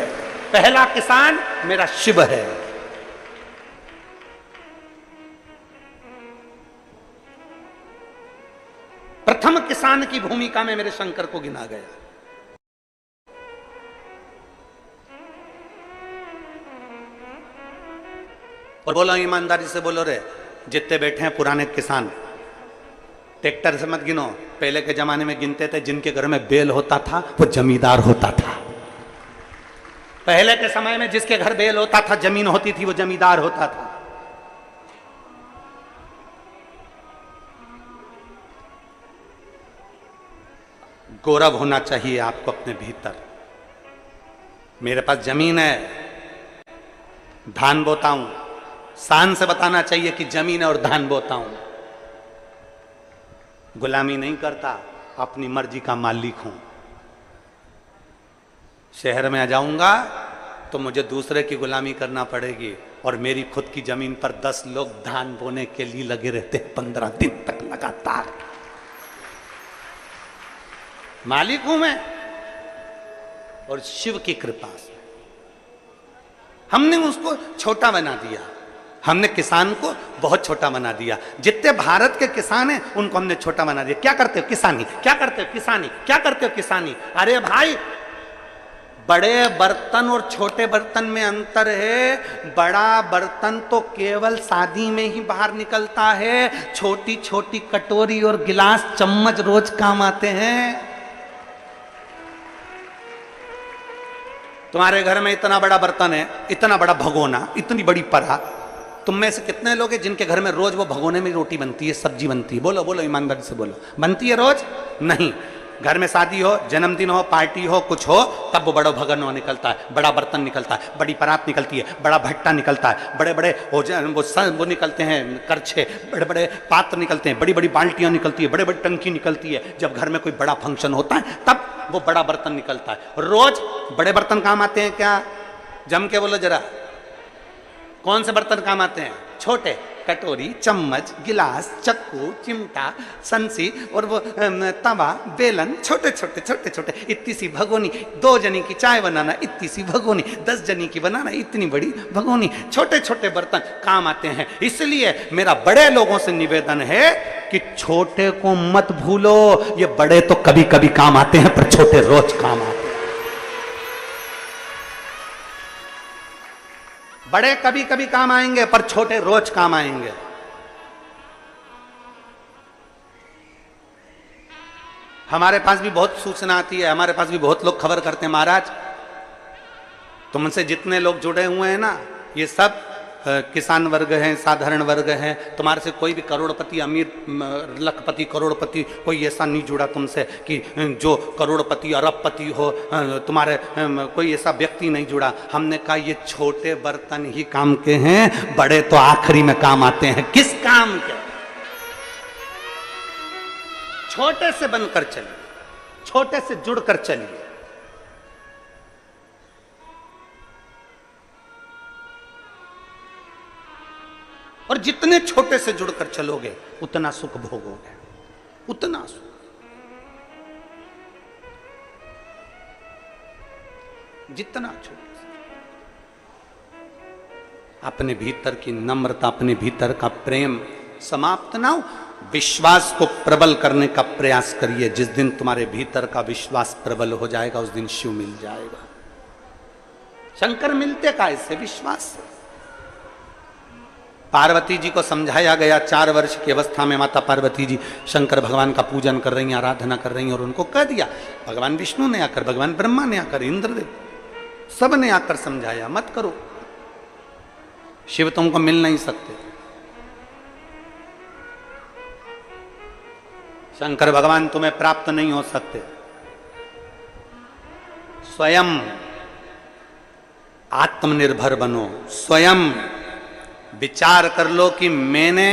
पहला किसान मेरा शिव है। प्रथम किसान की भूमिका में मेरे शंकर को गिना गया। और बोलो ईमानदारी से बोलो रे, जितने बैठे हैं पुराने किसान, ट्रैक्टर से मत गिनो। पहले के जमाने में गिनते थे, जिनके घर में बैल होता था वो जमींदार होता था। पहले के समय में जिसके घर बैल होता था, जमीन होती थी, वो जमींदार होता था। गौरव होना चाहिए आपको अपने भीतर। मेरे पास जमीन है, धान बोता हूं, शान से बताना चाहिए कि जमीन है और धान बोता हूं। गुलामी नहीं करता, अपनी मर्जी का मालिक हूं। शहर में आ जाऊंगा तो मुझे दूसरे की गुलामी करना पड़ेगी, और मेरी खुद की जमीन पर 10 लोग धान बोने के लिए लगे रहते हैं 15 दिन तक लगातार। मालिक हूं मैं, और शिव की कृपा से हमने उसको छोटा बना दिया। हमने किसान को बहुत छोटा बना दिया। जितने भारत के किसान हैं उनको हमने छोटा बना दिया। क्या करते हो? किसानी। क्या करते हो? किसानी। क्या करते हो? किसानी। अरे भाई, बड़े बर्तन और छोटे बर्तन में अंतर है। बड़ा बर्तन तो केवल शादी में ही बाहर निकलता है। छोटी छोटी कटोरी और गिलास चम्मच रोज काम आते हैं। तुम्हारे घर में इतना बड़ा बर्तन है, इतना बड़ा भगोना, इतनी बड़ी परा। तुम में से कितने लोग हैं जिनके घर में रोज वो भगोने में रोटी बनती है, सब्जी बनती है? बोलो बोलो ईमानदारी से बोलो। बनती है रोज? नहीं। घर में शादी हो, जन्मदिन हो, पार्टी हो, कुछ हो, तब वो बड़ा भगोना निकलता है, बड़ा बर्तन निकलता है, बड़ी परात निकलती है, बड़ा भट्टा निकलता है, बड़े बड़े वो निकलते हैं करछे, बड़े बड़े पात्र निकलते हैं, बड़ी बड़ी बाल्टियां निकलती है, बड़े बड़ी टंकी निकलती है। जब घर में कोई बड़ा फंक्शन होता है तब वो बड़ा बर्तन निकलता है। रोज बड़े बर्तन काम आते हैं क्या? जम के बोलो जरा, कौन से बर्तन काम आते हैं? छोटे, कटोरी, चम्मच, गिलास, चक्कू, चिमटा, संसी और वो तवा, बेलन, छोटे छोटे छोटे छोटे। इतनी सी भगोनी, 2 जनी की चाय बनाना इतनी सी भगोनी, 10 जनी की बनाना इतनी बड़ी भगोनी। छोटे छोटे बर्तन काम आते हैं। इसलिए मेरा बड़े लोगों से निवेदन है कि छोटे को मत भूलो। ये बड़े तो कभी कभी काम आते हैं, पर छोटे रोज काम आते हैं। बड़े कभी कभी काम आएंगे, पर छोटे रोज काम आएंगे। हमारे पास भी बहुत सूचना आती है, हमारे पास भी बहुत लोग खबर करते हैं, महाराज तुमसे जितने लोग जुड़े हुए हैं ना, ये सब किसान वर्ग हैं, साधारण वर्ग हैं। तुम्हारे से कोई भी करोड़पति, अमीर, लखपति, करोड़पति कोई ऐसा नहीं जुड़ा तुमसे कि जो करोड़पति अरबपति हो। तुम्हारे कोई ऐसा व्यक्ति नहीं जुड़ा। हमने कहा ये छोटे बर्तन ही काम के हैं, बड़े तो आखिरी में काम आते हैं। किस काम के? छोटे से बनकर चलिए, छोटे से जुड़कर चलिए। और जितने छोटे से जुड़कर चलोगे उतना सुख भोगोगे, उतना सुख। जितना छोटे से। अपने भीतर की नम्रता, अपने भीतर का प्रेम समाप्त ना हो। विश्वास को प्रबल करने का प्रयास करिए। जिस दिन तुम्हारे भीतर का विश्वास प्रबल हो जाएगा, उस दिन शिव मिल जाएगा। शंकर मिलते का इससे? विश्वास से। पार्वती जी को समझाया गया, 4 वर्ष की अवस्था में माता पार्वती जी शंकर भगवान का पूजन कर रही हैं, आराधना कर रही हैं, और उनको कह दिया, भगवान विष्णु ने आकर, भगवान ब्रह्मा ने आकर, इंद्रदेव सब ने आकर समझाया, मत करो, शिव तुमको मिल नहीं सकते। शंकर भगवान तुम्हें प्राप्त नहीं हो सकते। स्वयं आत्मनिर्भर बनो, स्वयं विचार कर लो कि मैंने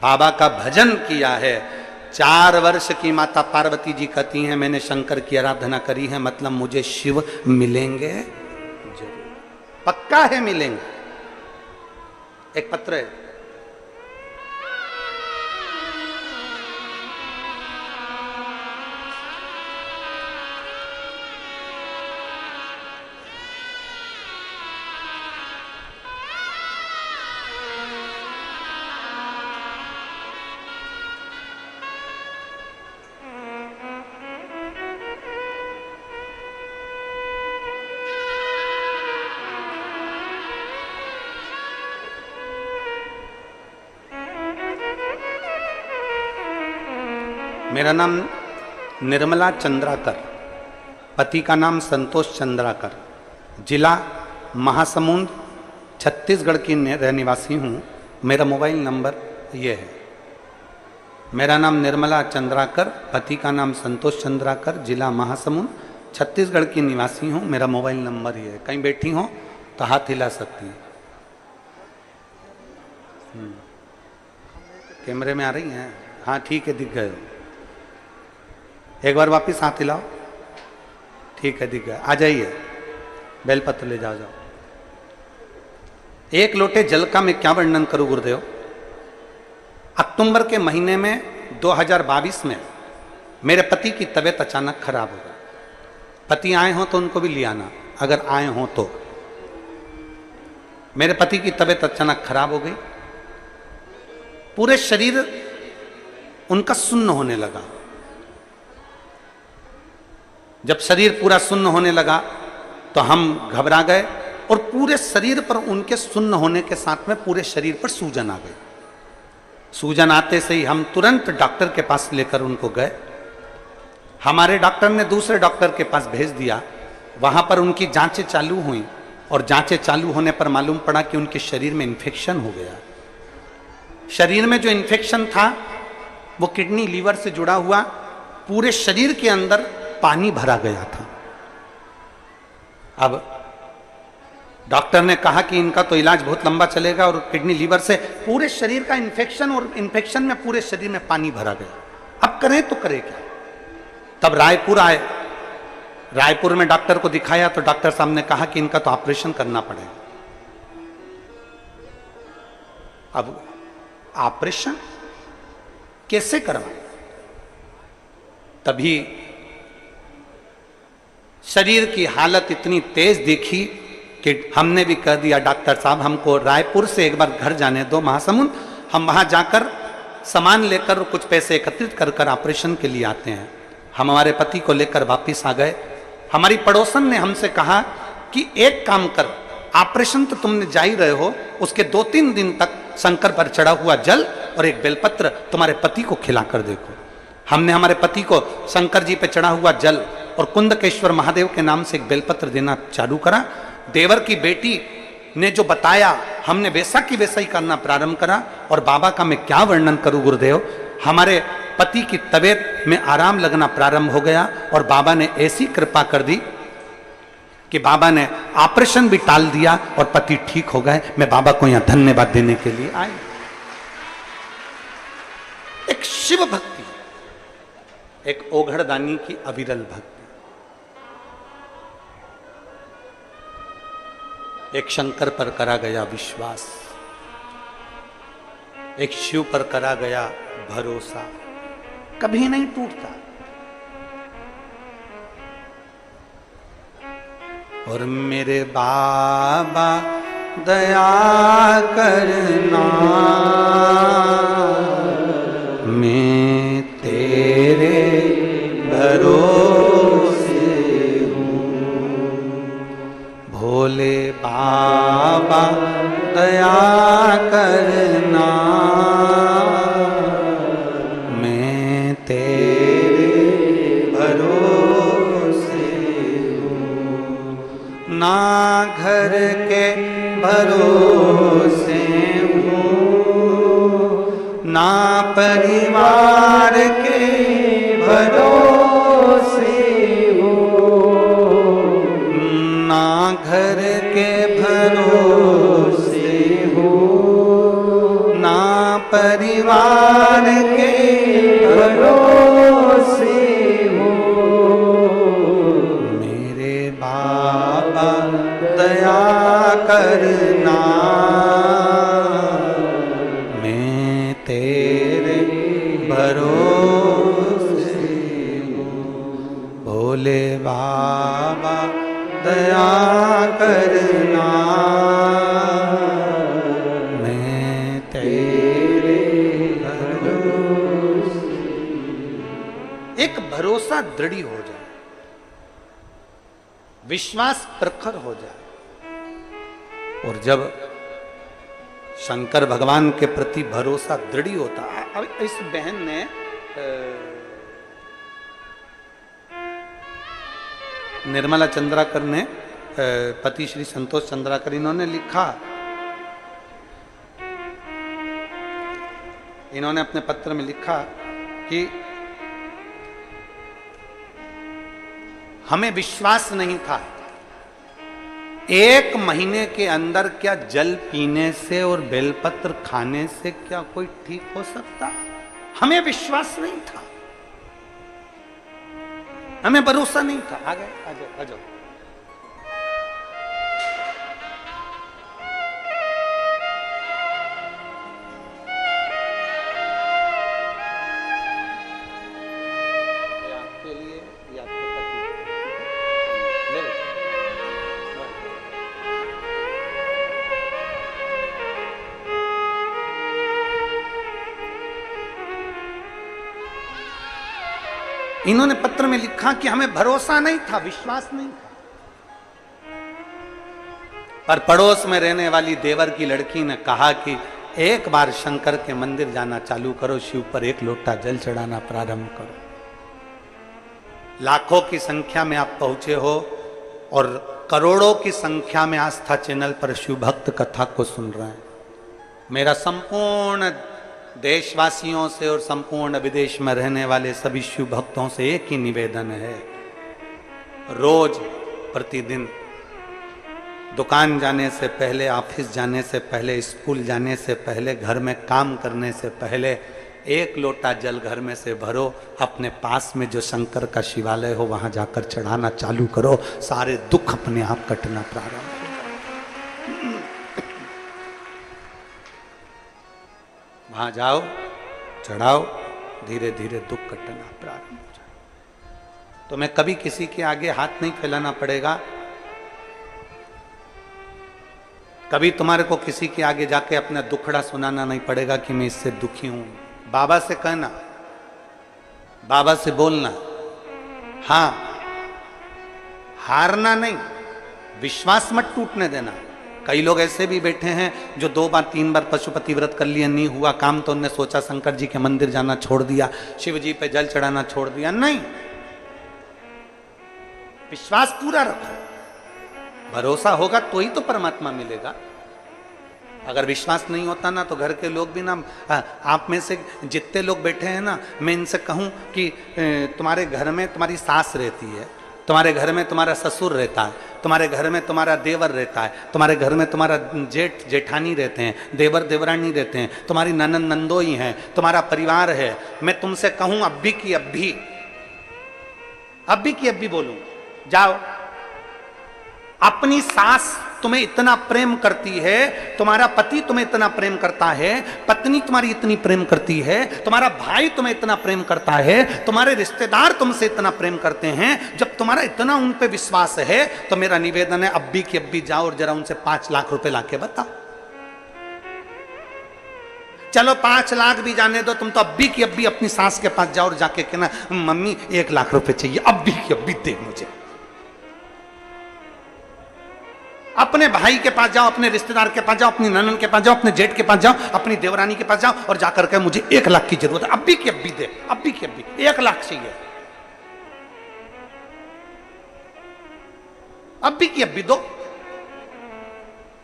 बाबा का भजन किया है। 4 वर्ष की माता पार्वती जी कहती हैं मैंने शंकर की आराधना करी है, मतलब मुझे शिव मिलेंगे जरूर, पक्का है मिलेंगे। एक पत्र है, मेरा नाम निर्मला चंद्राकर, पति का नाम संतोष चंद्राकर, जिला महासमुंद, छत्तीसगढ़ की निवासी हूँ। मेरा मोबाइल नंबर ये है। मेरा नाम निर्मला चंद्राकर, पति का नाम संतोष चंद्राकर, जिला महासमुंद, छत्तीसगढ़ की निवासी हूँ। मेरा मोबाइल नंबर ये है। कहीं बैठी हो तो हाथ हिला सकती है। कैमरे में आ रही हैं? हाँ ठीक है, दिख गए हो। एक बार वापिस हाथ हिलाओ। ठीक है, दिख गया। आ जाइए, बेलपत्र ले जाओ। एक लोटे जल का मैं क्या वर्णन करूं गुरुदेव। अक्टूबर के महीने में 2022 में मेरे पति की तबीयत अचानक खराब हो गई। पति आए हो तो उनको भी ले आना, अगर आए हो तो। मेरे पति की तबीयत अचानक खराब हो गई, पूरे शरीर उनका सुन्न होने लगा। जब शरीर पूरा सुन्न होने लगा तो हम घबरा गए और पूरे शरीर पर उनके सुन्न होने के साथ में पूरे शरीर पर सूजन आ गई। सूजन आते से ही हम तुरंत डॉक्टर के पास लेकर उनको गए। हमारे डॉक्टर ने दूसरे डॉक्टर के पास भेज दिया। वहां पर उनकी जांचें चालू हुई और जांचें चालू होने पर मालूम पड़ा कि उनके शरीर में इन्फेक्शन हो गया। शरीर में जो इन्फेक्शन था वो किडनी लीवर से जुड़ा हुआ, पूरे शरीर के अंदर पानी भरा गया था। अब डॉक्टर ने कहा कि इनका तो इलाज बहुत लंबा चलेगा और किडनी लीवर से पूरे शरीर का इन्फेक्शन, और इन्फेक्शन में पूरे शरीर में पानी भरा गया। अब करें तो करें क्या। तब रायपुर आए। रायपुर में डॉक्टर को दिखाया तो डॉक्टर साहब ने कहा कि इनका तो ऑपरेशन करना पड़ेगा। अब ऑपरेशन कैसे करवाएं? तभी शरीर की हालत इतनी तेज देखी कि हमने भी कह दिया डॉक्टर साहब हमको रायपुर से एक बार घर जाने दो महासमुंद, हम वहां जाकर सामान लेकर कुछ पैसे एकत्रित कर कर ऑपरेशन के लिए आते हैं। हम हमारे पति को लेकर वापिस आ गए। हमारी पड़ोसन ने हमसे कहा कि एक काम कर, ऑपरेशन तो तुमने जा ही रहे हो, उसके 2-3 दिन तक शंकर पर चढ़ा हुआ जल और एक बेलपत्र तुम्हारे पति को खिलाकर देखो। हमने हमारे पति को शंकर जी पे चढ़ा हुआ जल और कुंदकेश्वर महादेव के नाम से एक बेलपत्र देना चालू करा। देवर की बेटी ने जो बताया हमने वैसा की वैसा ही करना प्रारंभ करा। और बाबा का मैं क्या वर्णन करूं गुरुदेव, हमारे पति की तबीयत में आराम लगना प्रारंभ हो गया और बाबा ने ऐसी कृपा कर दी कि बाबा ने ऑपरेशन भी टाल दिया और पति ठीक हो गए। मैं बाबा को यहां धन्यवाद देने के लिए आई। एक शिव भक्ति, एक ओघड़दानी की अविरल भक्ति, एक शंकर पर करा गया विश्वास, एक शिव पर करा गया भरोसा, कभी नहीं टूटता। और मेरे बाबा दया करना, मैं तेरे भरोसे हूँ। भोले बाबा दया करना, मैं तेरे भरोसे हूँ। ना घर के भरोसे हूँ, ना परिवार के भरोसे हूँ, भरोसे भोले बाबा दया करना, मैं तेरे भरोसे। एक भरोसा दृढ़ हो जाए, विश्वास प्रखर हो जाए, और जब शंकर भगवान के प्रति भरोसा दृढ़ होता है। अब इस बहन ने निर्मला चंद्राकर ने पति श्री संतोष चंद्राकर, इन्होंने लिखा, इन्होंने अपने पत्र में लिखा कि हमें विश्वास नहीं था 1 महीने के अंदर क्या जल पीने से और बेलपत्र खाने से क्या कोई ठीक हो सकता। हमें विश्वास नहीं था, हमें भरोसा नहीं था। आ गए, आ जाओ, आ जाओ। आपके लिए या आपके पति ले लो। इन्होंने पत्र में लिखा कि हमें भरोसा नहीं था, विश्वास नहीं था, पर पड़ोस में रहने वाली देवर की लड़की ने कहा कि एक बार शंकर के मंदिर जाना चालू करो, शिव पर 1 लोटा जल चढ़ाना प्रारंभ करो। लाखों की संख्या में आप पहुंचे हो और करोड़ों की संख्या में आस्था चैनल पर शिव भक्त कथा को सुन रहे हैं। मेरा संपूर्ण देशवासियों से और संपूर्ण विदेश में रहने वाले सभी शिव भक्तों से एक ही निवेदन है, रोज प्रतिदिन दुकान जाने से पहले, ऑफिस जाने से पहले, स्कूल जाने से पहले, घर में काम करने से पहले 1 लोटा जल घर में से भरो, अपने पास में जो शंकर का शिवालय हो वहां जाकर चढ़ाना चालू करो, सारे दुख अपने आप कटना प्रारंभ हो। वहां जाओ, चढ़ाओ, धीरे धीरे दुख कटना प्रारंभ हो जाए। तो मैं कभी किसी के आगे हाथ नहीं फैलाना पड़ेगा, कभी तुम्हारे को किसी के आगे जाके अपना दुखड़ा सुनाना नहीं पड़ेगा कि मैं इससे दुखी हूं। बाबा से कहना, बाबा से बोलना, हां, हारना नहीं, विश्वास मत टूटने देना। कई लोग ऐसे भी बैठे हैं जो 2 बार 3 बार पशुपति व्रत कर लिया, नहीं हुआ काम तो उन्होंने सोचा शंकर जी के मंदिर जाना छोड़ दिया, शिव जी पे जल चढ़ाना छोड़ दिया। नहीं, विश्वास पूरा रखो, भरोसा होगा तो ही तो परमात्मा मिलेगा। अगर विश्वास नहीं होता ना तो घर के लोग भी ना, आप में से जितने लोग बैठे हैं ना, मैं इनसे कहूं कि तुम्हारे घर में तुम्हारी सास रहती है, तुम्हारे घर में तुम्हारा ससुर रहता है, तुम्हारे घर में तुम्हारा देवर रहता है, तुम्हारे घर में तुम्हारा जेठ जेठानी रहते हैं, देवर देवरानी रहते हैं, तुम्हारी ननंद नंदोई हैं, तुम्हारा परिवार है। मैं तुमसे कहूं अभी की अभी बोलूं, जाओ, अपनी सास तुम्हें इतना प्रेम करती है, तुम्हारा पति तुम्हें इतना प्रेम करता है, पत्नी तुम्हारी इतनी प्रेम करती है, तुम्हारा भाई तुम्हें इतना प्रेम करता है, तुम्हारे रिश्तेदार तुमसे इतना प्रेम करते हैं। जब तुम्हारा इतना उन पे विश्वास है तो मेरा निवेदन है अभी की अभी जाओ और जरा उनसे 5 लाख रुपए लाके बताओ। चलो 5 लाख भी जाने दो, तुम तो अभी की अभी अपनी सास के पास जाओ और जाके कहना मम्मी 1 लाख रुपए चाहिए, अभी की अभी दे मुझे। अपने भाई के पास जाओ, अपने रिश्तेदार के पास जाओ, अपनी ननन के पास जाओ, अपने जेठ के पास जाओ, अपनी देवरानी के पास जाओ और जाकर के मुझे 1 लाख की जरूरत है, अभी की अभी दे, अभी की अभी 1 लाख चाहिए, अभी की अभी दो।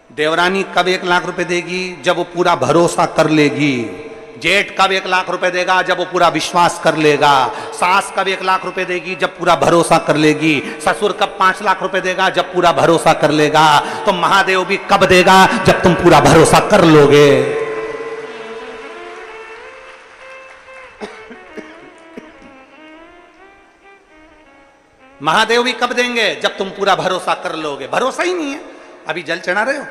देवरानी कब 1 लाख रुपए देगी? जब वो पूरा भरोसा कर लेगी। जेठ कब 1 लाख रुपए देगा? जब वो पूरा विश्वास कर लेगा। सास कब 1 लाख रुपए देगी? जब पूरा भरोसा कर लेगी। ससुर कब 5 लाख रुपए देगा? जब पूरा भरोसा कर लेगा। तो महादेव भी कब देगा? जब तुम पूरा भरोसा कर लोगे। महादेव भी कब देंगे? जब तुम पूरा भरोसा कर लोगे। भरोसा ही नहीं है, अभी जल चढ़ा रहे हो,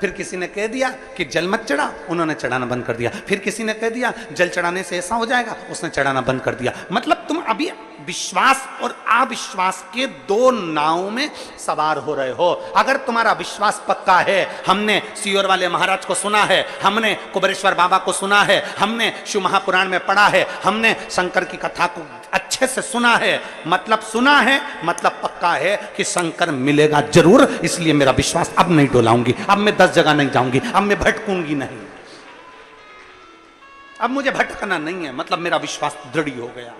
फिर किसी ने कह दिया कि जल मत चढ़ा, उन्होंने चढ़ाना बंद कर दिया। फिर किसी ने कह दिया जल चढ़ाने से ऐसा हो जाएगा, उसने चढ़ाना बंद कर दिया। मतलब तुम अभी विश्वास और अविश्वास के दो नाव में सवार हो रहे हो। अगर तुम्हारा विश्वास पक्का है, हमने सियोर वाले महाराज को सुना है, हमने कुबेरेश्वर बाबा को सुना है, हमने शिव महापुराण में पढ़ा है, हमने शंकर की कथा को अच्छे से सुना है, मतलब सुना है मतलब पक्का है कि शंकर मिलेगा जरूर, इसलिए मेरा विश्वास अब नहीं डोलाऊंगी, अब मैं 10 जगह नहीं जाऊंगी, अब मैं भटकूंगी नहीं, अब मुझे भटकना नहीं है, मतलब मेरा विश्वास दृढ़ हो गया।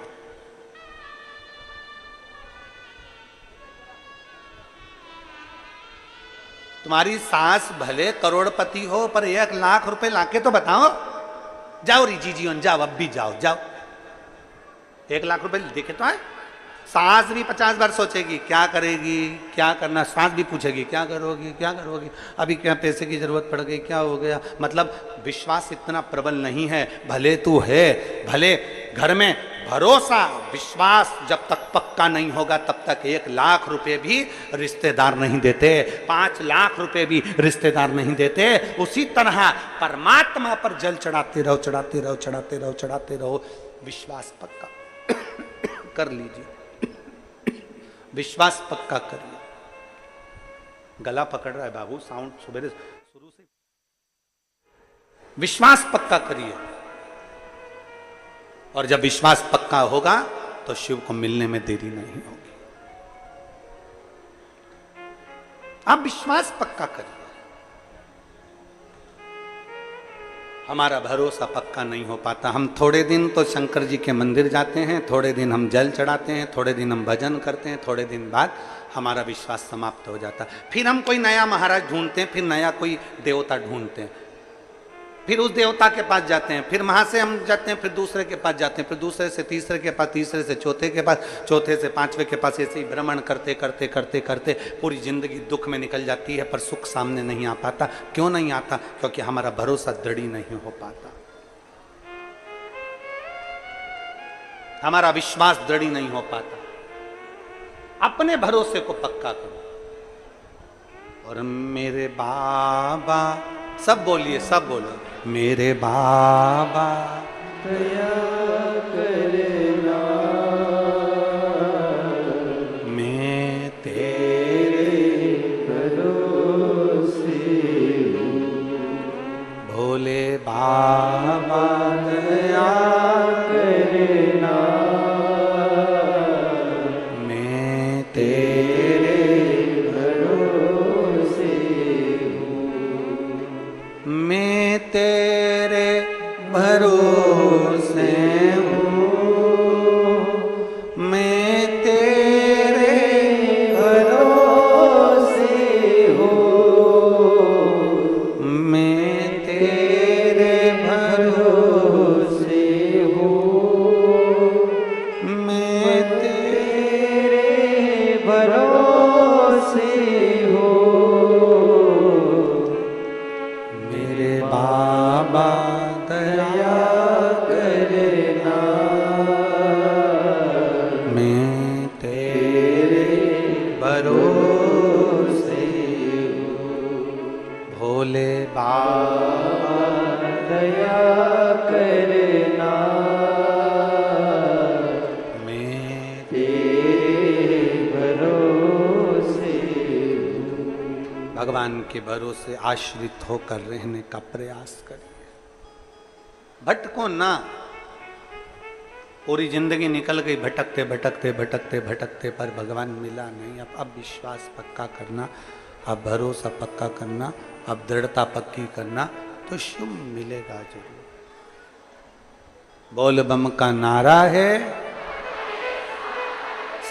तुम्हारी सास भले करोड़पति हो पर 1 लाख रुपए लाके तो बताओ। जाओ रिजी जीवन, जाओ अब भी जाओ, जाओ 1 लाख रुपए देखे तो आए। सास भी 50 बार सोचेगी क्या करेगी, क्या करना, सास भी पूछेगी क्या करोगी, क्या करोगी, अभी क्या पैसे की जरूरत पड़ गई, क्या हो गया। मतलब विश्वास इतना प्रबल नहीं है। भले तू है, भले घर में भरोसा विश्वास जब तक पक्का नहीं होगा तब तक 1 लाख रुपए भी रिश्तेदार नहीं देते, 5 लाख रुपए भी रिश्तेदार नहीं देते। उसी तरह परमात्मा पर जल चढ़ाते रहो, चढ़ाते रहो, चढ़ाते रहो, चढ़ाते रहो। विश्वास पक्का कर लीजिए, विश्वास पक्का करिए। गला पकड़ रहा है बाबू, साउंड सुबह शुरू से। विश्वास पक्का करिए, और जब विश्वास पक्का होगा तो शिव को मिलने में देरी नहीं होगी। आप विश्वास पक्का करिए। हमारा भरोसा पक्का नहीं हो पाता। हम थोड़े दिन तो शंकर जी के मंदिर जाते हैं, थोड़े दिन हम जल चढ़ाते हैं, थोड़े दिन हम भजन करते हैं, थोड़े दिन बाद हमारा विश्वास समाप्त हो जाता है। फिर हम कोई नया महाराज ढूंढते हैं, फिर नया कोई देवता ढूंढते हैं, फिर उस देवता के पास जाते हैं, फिर वहां से हम जाते हैं, फिर दूसरे के पास जाते हैं, फिर दूसरे से तीसरे के पास, तीसरे से चौथे के पास, चौथे से पांचवे के पास, ऐसे ही भ्रमण करते करते करते करते पूरी जिंदगी दुख में निकल जाती है, पर सुख सामने नहीं आ पाता। क्यों नहीं आता? क्योंकि हमारा भरोसा दृढ़ नहीं हो पाता, हमारा विश्वास दृढ़ नहीं हो पाता। अपने भरोसे को पक्का करो। और मेरे बाबा, सब बोलिए, सब बोलो, मेरे बाबा दया करना, मैं तेरे भरोसे भोले बाबा दया करना, मैं तेरे भरोसे मैं तेरे भरोसे हूँ, मैं तेरे भरोसे हो, मैं तेरे भरोसे हो, मैं तेरे भरोसे हो, मेरे बाबा दया करना, मैं तेरे भरोसे भोले बाबा दया करना, मैं तेरे भरोसे भगवान के भरोसे आश्रित होकर रहने का प्रयास करिए। भटको ना। पूरी जिंदगी निकल गई भटकते भटकते भटकते भटकते, पर भगवान मिला नहीं। अब विश्वास पक्का करना, अब भरोसा पक्का करना, अब दृढ़ता पक्की करना, तो शिव मिलेगा जरूर। बोल बम का नारा है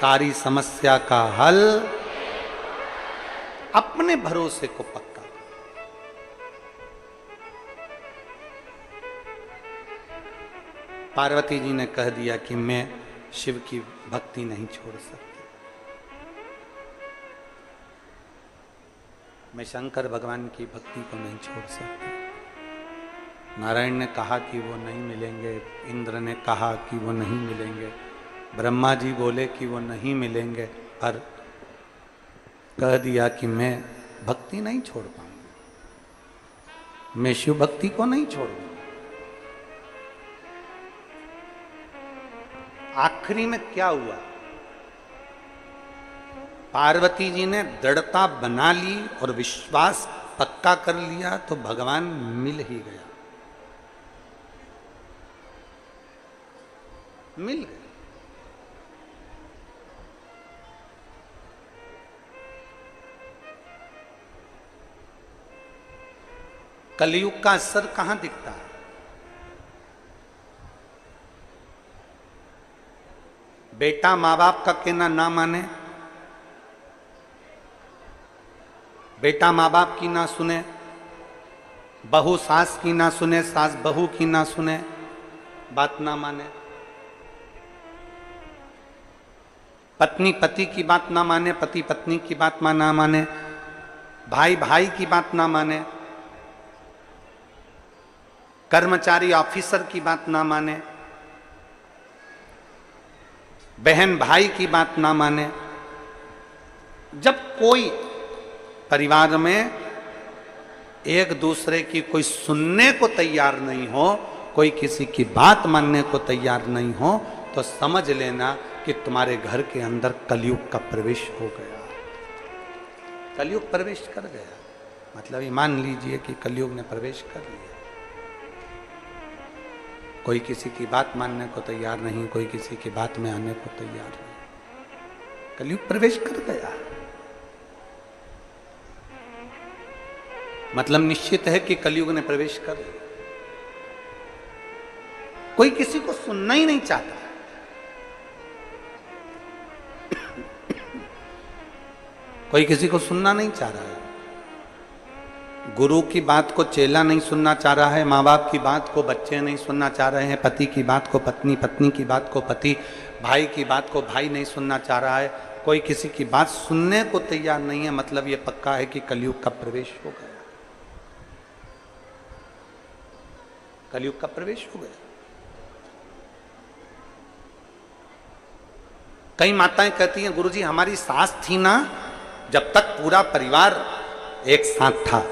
सारी समस्या का हल। अपने भरोसे को पक्का। पार्वती जी ने कह दिया कि मैं शिव की भक्ति नहीं छोड़ सकती, मैं शंकर भगवान की भक्ति को नहीं छोड़ सकती। नारायण ने कहा कि वो नहीं मिलेंगे, इंद्र ने कहा कि वो नहीं मिलेंगे, ब्रह्मा जी बोले कि वो नहीं मिलेंगे, पर कह दिया कि मैं भक्ति नहीं छोड़ पाऊंगा, मैं शिव भक्ति को नहीं छोड़ूंगा। आखिरी में क्या हुआ, पार्वती जी ने दृढ़ता बना ली और विश्वास पक्का कर लिया तो भगवान मिल ही गया, मिल गया। कलयुग का असर कहां दिखता है? बेटा माँ बाप का कहना ना माने, बेटा माँ बाप की ना सुने, बहू सास की ना सुने, सास बहू की ना सुने, बात ना माने, पत्नी पति की बात ना माने, पति पत्नी की बात ना माने, भाई भाई की बात ना माने, कर्मचारी ऑफिसर की बात ना माने, बहन भाई की बात ना माने। जब कोई परिवार में एक दूसरे की कोई सुनने को तैयार नहीं हो, कोई किसी की बात मानने को तैयार नहीं हो, तो समझ लेना कि तुम्हारे घर के अंदर कलयुग का प्रवेश हो गया, कलयुग प्रवेश कर गया। मतलब ये मान लीजिए कि कलयुग ने प्रवेश कर लिया। कोई किसी की बात मानने को तैयार नहीं, कोई किसी की बात में आने को तैयार नहीं, कलयुग प्रवेश कर गया। मतलब निश्चित है कि कलयुग ने प्रवेश कर लिया। कोई किसी को सुनना ही नहीं चाहता, कोई किसी को सुनना नहीं चाह रहा है। गुरु की बात को चेला नहीं सुनना चाह रहा है, माँ बाप की बात को बच्चे नहीं सुनना चाह रहे हैं, पति की बात को पत्नी, पत्नी की बात को पति, भाई की बात को भाई नहीं सुनना चाह रहा है। कोई किसी की बात सुनने को तैयार नहीं है। मतलब ये पक्का है कि कलयुग का प्रवेश हो गया, कलयुग का प्रवेश हो गया। कई माताएं कहती हैं, गुरुजी हमारी सास थी ना, जब तक पूरा परिवार एक साथ था,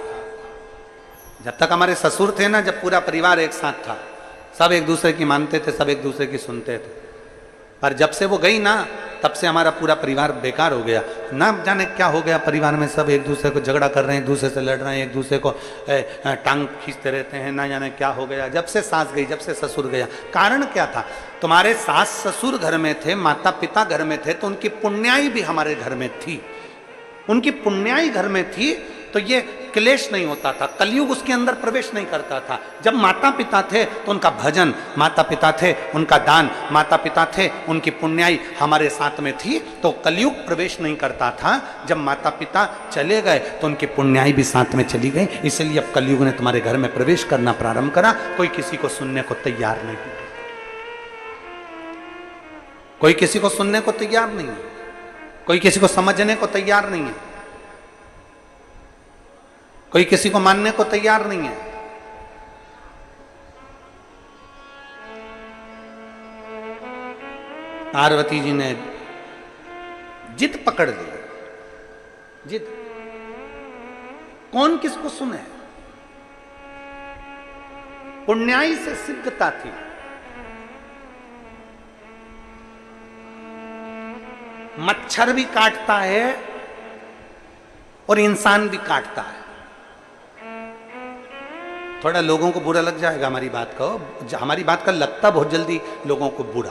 जब तक हमारे ससुर थे ना, जब पूरा परिवार एक साथ था, सब एक दूसरे की मानते थे, सब एक दूसरे की सुनते थे। पर जब से वो गई ना, तब से हमारा पूरा परिवार बेकार हो गया। ना जाने क्या हो गया परिवार में, सब एक दूसरे को झगड़ा कर रहे हैं, एक दूसरे से लड़ रहे हैं, एक दूसरे को टांग खींचते रहते हैं। ना जाने क्या हो गया जब से सास गई, जब से ससुर गया। कारण क्या था? तुम्हारे सास ससुर घर में थे, माता पिता घर में थे, तो उनकी पुण्याई भी हमारे घर में थी, उनकी पुण्याई घर में थी, तो ये क्लेश नहीं होता था, कलयुग उसके अंदर प्रवेश नहीं करता था। जब माता पिता थे तो उनका भजन, माता पिता थे उनका दान, माता पिता थे उनकी पुण्याई हमारे साथ में थी, तो कलयुग प्रवेश नहीं करता था। जब माता पिता चले गए तो उनकी पुण्याई भी साथ में चली गई, इसलिए अब कलयुग ने तुम्हारे घर में प्रवेश करना प्रारंभ करा। कोई किसी को सुनने को तैयार नहीं, कोई किसी को सुनने को तैयार नहीं है, कोई किसी को समझने को तैयार नहीं है, कोई किसी को मानने को तैयार नहीं है। पार्वती जी ने जिद पकड़ ली, जिद। कौन किसको सुने? पुण्याई से सिद्धता थी। मच्छर भी काटता है और इंसान भी काटता है। थोड़ा लोगों को बुरा लग जाएगा हमारी बात का, हमारी बात का लगता बहुत जल्दी लोगों को बुरा,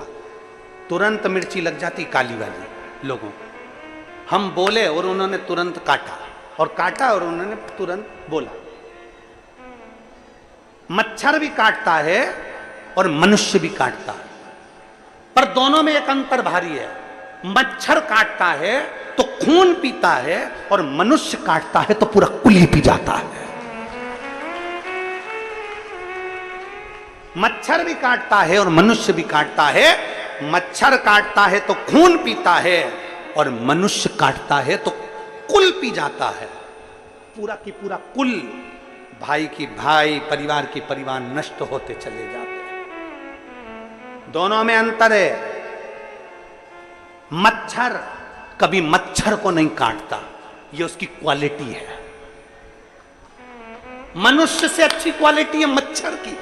तुरंत मिर्ची लग जाती काली वाली लोगों को। हम बोले और उन्होंने तुरंत काटा, और काटा और उन्होंने तुरंत बोला। मच्छर भी काटता है और मनुष्य भी काटता है, पर दोनों में एक अंतर भारी है। मच्छर काटता है तो खून पीता है, और मनुष्य काटता है तो पूरा कुली पी जाता है। मच्छर भी काटता है और मनुष्य भी काटता है। मच्छर काटता है तो खून पीता है, और मनुष्य काटता है तो कुल पी जाता है। पूरा की पूरा कुल, भाई की भाई, परिवार की परिवार नष्ट होते चले जाते हैं। दोनों में अंतर है। मच्छर कभी मच्छर को नहीं काटता, ये उसकी क्वालिटी है। मनुष्य से अच्छी क्वालिटी है मच्छर की,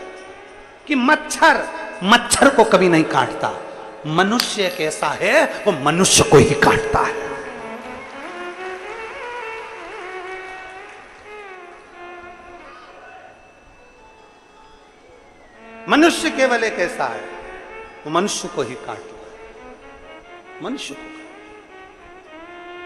कि मच्छर को कभी नहीं काटता। मनुष्य एक ऐसा है वो मनुष्य को ही काटता है। मनुष्य केवल एक ऐसा है वो मनुष्य को ही काटता है। मनुष्य को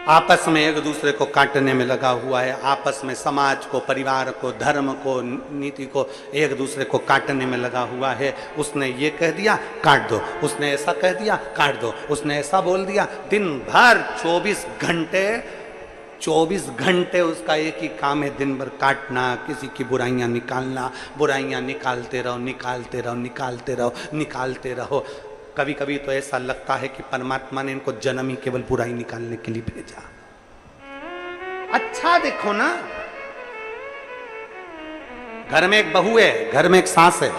आपस में एक दूसरे को काटने में लगा हुआ है, आपस में समाज को, परिवार को, धर्म को, नीति को एक दूसरे को काटने में लगा हुआ है। उसने ये कह दिया काट दो, उसने ऐसा कह दिया काट दो, उसने ऐसा बोल दिया। दिन भर 24 घंटे उसका एक ही काम है, दिन भर काटना, किसी की बुराइयां निकालना, बुराइयां निकालते रहो, निकालते रहो, निकालते रहो, निकालते रहो। कभी कभी तो ऐसा लगता है कि परमात्मा ने इनको जन्म ही केवल बुराई निकालने के लिए भेजा। अच्छा देखो ना, घर में एक बहू है, घर में एक सास है।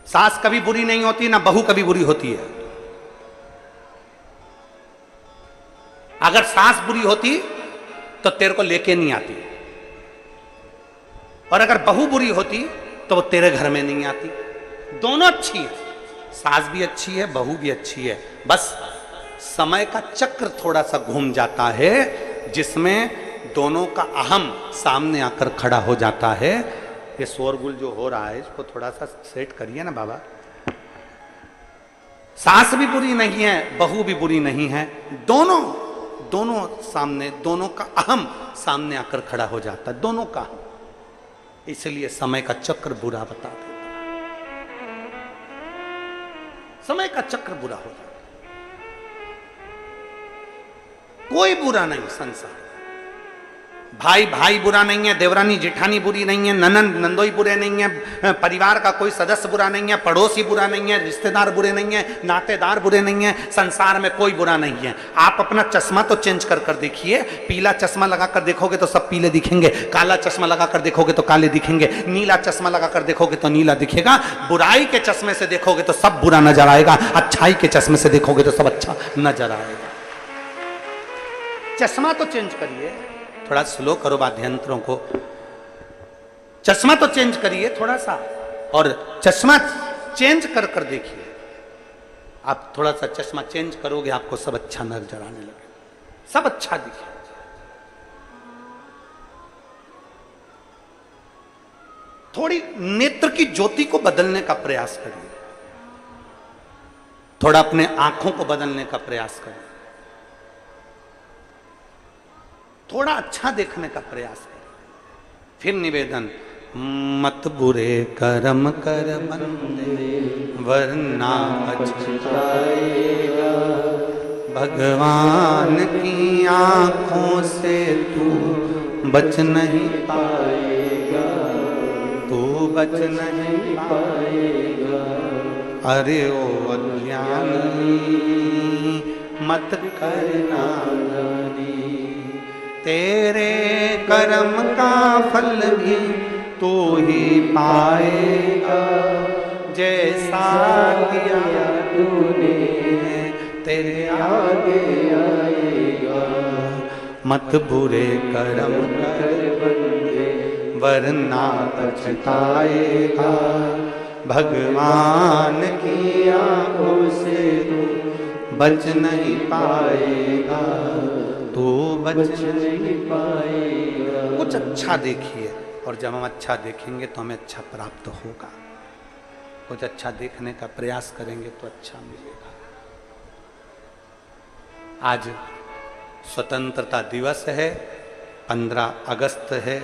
सास कभी बुरी नहीं होती, ना बहू कभी बुरी होती है। अगर सास बुरी होती तो तेरे को लेके नहीं आती, और अगर बहू बुरी होती तो वो तेरे घर में नहीं आती। दोनों अच्छी है, सास भी अच्छी है, बहू भी अच्छी है। बस समय का चक्र थोड़ा सा घूम जाता है, जिसमें दोनों का अहम सामने आकर खड़ा हो जाता है। ये शोरगुल जो हो रहा है इसको थोड़ा सा सेट करिए ना बाबा। सास भी बुरी नहीं है, बहू भी बुरी नहीं है, दोनों सामने, दोनों का अहम सामने आकर खड़ा हो जाता है, दोनों का। इसलिए समय का चक्र बुरा बता देता है, समय का चक्र बुरा हो जाता है। कोई बुरा नहीं संसार, भाई बुरा नहीं है, देवरानी जेठानी बुरी नहीं है, ननंद नंदोई बुरे नहीं है, परिवार का कोई सदस्य बुरा नहीं है, पड़ोसी बुरा नहीं है, रिश्तेदार बुरे नहीं है, नातेदार बुरे नहीं है, संसार में कोई बुरा नहीं है। आप अपना चश्मा तो चेंज कर देखिए। पीला चश्मा लगाकर देखोगे तो सब पीले दिखेंगे, काला चश्मा लगाकर देखोगे तो काले दिखेंगे, नीला चश्मा लगाकर देखोगे तो नीला दिखेगा। बुराई के चश्मे से देखोगे तो सब बुरा नजर आएगा, अच्छाई के चश्मे से देखोगे तो सब अच्छा नजर आएगा। चश्मा तो चेंज करिए, थोड़ा स्लो करो वाद्यंत्रों को, चश्मा तो चेंज करिए थोड़ा सा, और चश्मा चेंज कर देखिए। आप थोड़ा सा चश्मा चेंज करोगे, आपको सब अच्छा नजर आने लगे, सब अच्छा दिखे। थोड़ी नेत्र की ज्योति को बदलने का प्रयास करिए, थोड़ा अपने आंखों को बदलने का प्रयास करिए, थोड़ा अच्छा देखने का प्रयास करें। फिर निवेदन, मत बुरे कर्म कर बंदे वरना पछताएगा, भगवान की आंखों से तू बच नहीं पाएगा, तू बच नहीं पाएगा। अरे ओ अज्ञानी मत करना नादानी, तेरे कर्म का फल भी तू ही पाएगा, जैसा किया तूने तेरे आगे आएगा। मत बुरे कर्म कर बंदे वरना पछताएगा, भगवान की आंखों से तू बच नहीं पाएगा, तो बच नहीं पाएगा। कुछ अच्छा देखिए, और जब हम अच्छा देखेंगे तो हमें अच्छा प्राप्त होगा। कुछ अच्छा देखने का प्रयास करेंगे तो अच्छा मिलेगा। आज स्वतंत्रता दिवस है, 15 अगस्त है।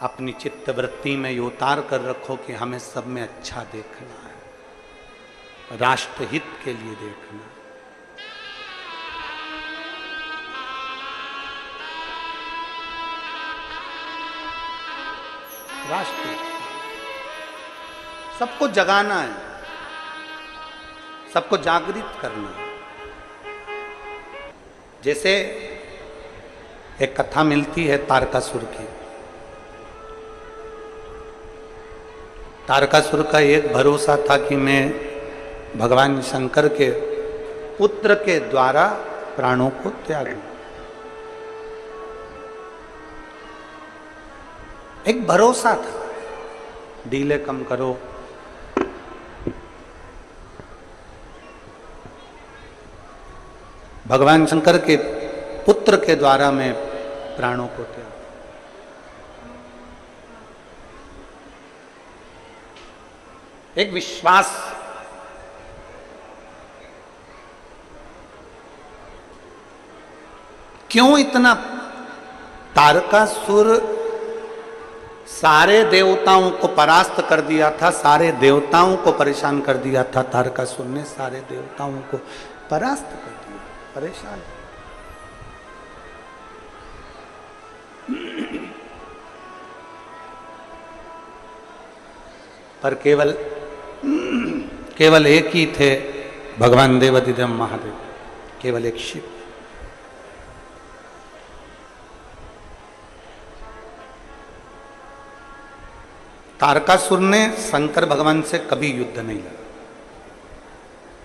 अपनी चित्त वृत्ति में ये उतार कर रखो कि हमें सब में अच्छा देखना है, राष्ट्रहित के लिए देखना है। राष्ट्र सबको जगाना है, सबको जागृत करना है। जैसे एक कथा मिलती है तारकासुर की। तारकासुर का एक भरोसा था कि मैं भगवान शंकर के पुत्र के द्वारा प्राणों को त्यागूं। एक भरोसा था, डीले कम करो। भगवान शंकर के पुत्र के द्वारा मैं प्राणों को त्याग। एक विश्वास, क्यों इतना तारकासुर सारे देवताओं को परास्त कर दिया था, सारे देवताओं को परेशान कर दिया था। तारकासुर ने सारे देवताओं को परास्त कर दिया, परेशान। पर केवल एक ही थे भगवान देवाधिदेव महादेव, केवल एक शिव। तारकासुर ने शंकर भगवान से कभी युद्ध नहीं लड़ा।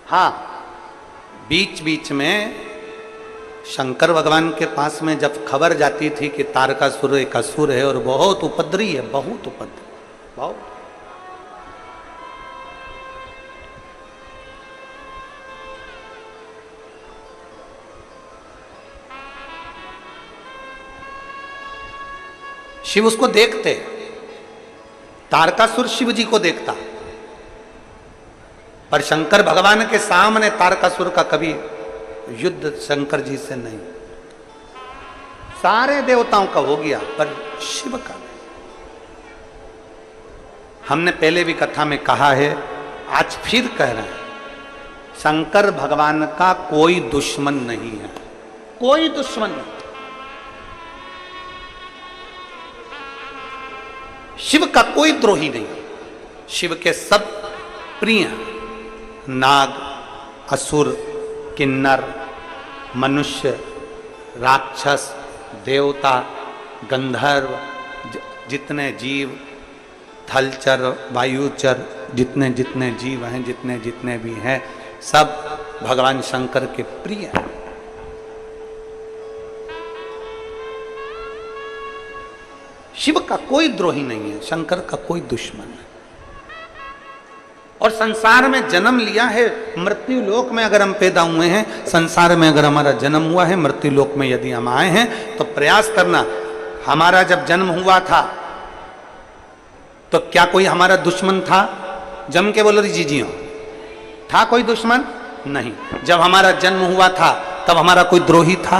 हाँ, बीच बीच में शंकर भगवान के पास में जब खबर जाती थी कि तारकासुर एक असुर है और बहुत उपद्रवी है, बहुत उपद्रवी, बहुत। शिव उसको देखते, तारकासुर शिव जी को देखता, पर शंकर भगवान के सामने तारकासुर का कभी युद्ध शंकर जी से नहीं। सारे देवताओं का हो गया पर शिव का नहीं। हमने पहले भी कथा में कहा है, आज फिर कह रहे हैं, शंकर भगवान का कोई दुश्मन नहीं है, कोई दुश्मन नहीं। शिव का कोई द्रोही नहीं, शिव के सब प्रिय हैं। नाग, असुर, किन्नर, मनुष्य, राक्षस, देवता, गंधर्व, जितने जीव, थलचर, वायुचर, जितने जितने जीव हैं, जितने जितने भी हैं, सब भगवान शंकर के प्रिय हैं। शिव का कोई द्रोही नहीं है, शंकर का कोई दुश्मन है। और संसार में जन्म लिया है, मृत्यु लोक में अगर हम पैदा हुए हैं, संसार में अगर हमारा जन्म हुआ है, मृत्यु लोक में यदि हम आए हैं, तो प्रयास करना। हमारा जब जन्म हुआ था तो क्या कोई हमारा दुश्मन था? जम के बोलो जी जी, था कोई दुश्मन? नहीं। जब हमारा जन्म हुआ था तब हमारा कोई द्रोही था?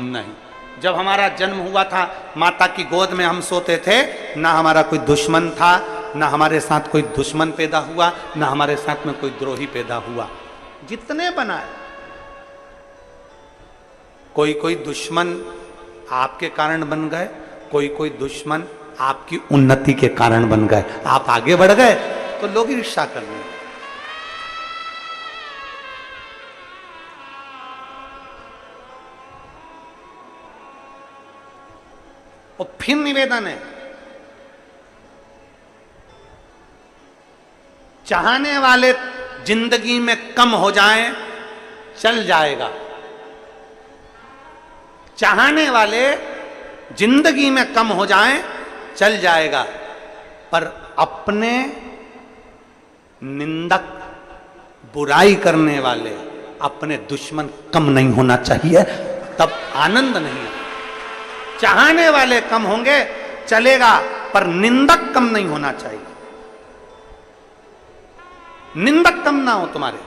नहीं। जब हमारा जन्म हुआ था, माता की गोद में हम सोते थे, ना हमारा कोई दुश्मन था, ना हमारे साथ कोई दुश्मन पैदा हुआ, ना हमारे साथ में कोई द्रोही पैदा हुआ। जितने बनाए, कोई कोई दुश्मन आपके कारण बन गए, कोई कोई दुश्मन आपकी उन्नति के कारण बन गए। आप आगे बढ़ गए तो लोग ईर्ष्या कर रहे हैं। और फिर निवेदन है, चाहने वाले जिंदगी में कम हो जाएं, चल जाएगा। चाहने वाले जिंदगी में कम हो जाएं, चल जाएगा, पर अपने निंदक, बुराई करने वाले, अपने दुश्मन कम नहीं होना चाहिए, तब आनंद नहीं है। चाहने वाले कम होंगे चलेगा, पर निंदक कम नहीं होना चाहिए। निंदक कम ना हो तुम्हारे,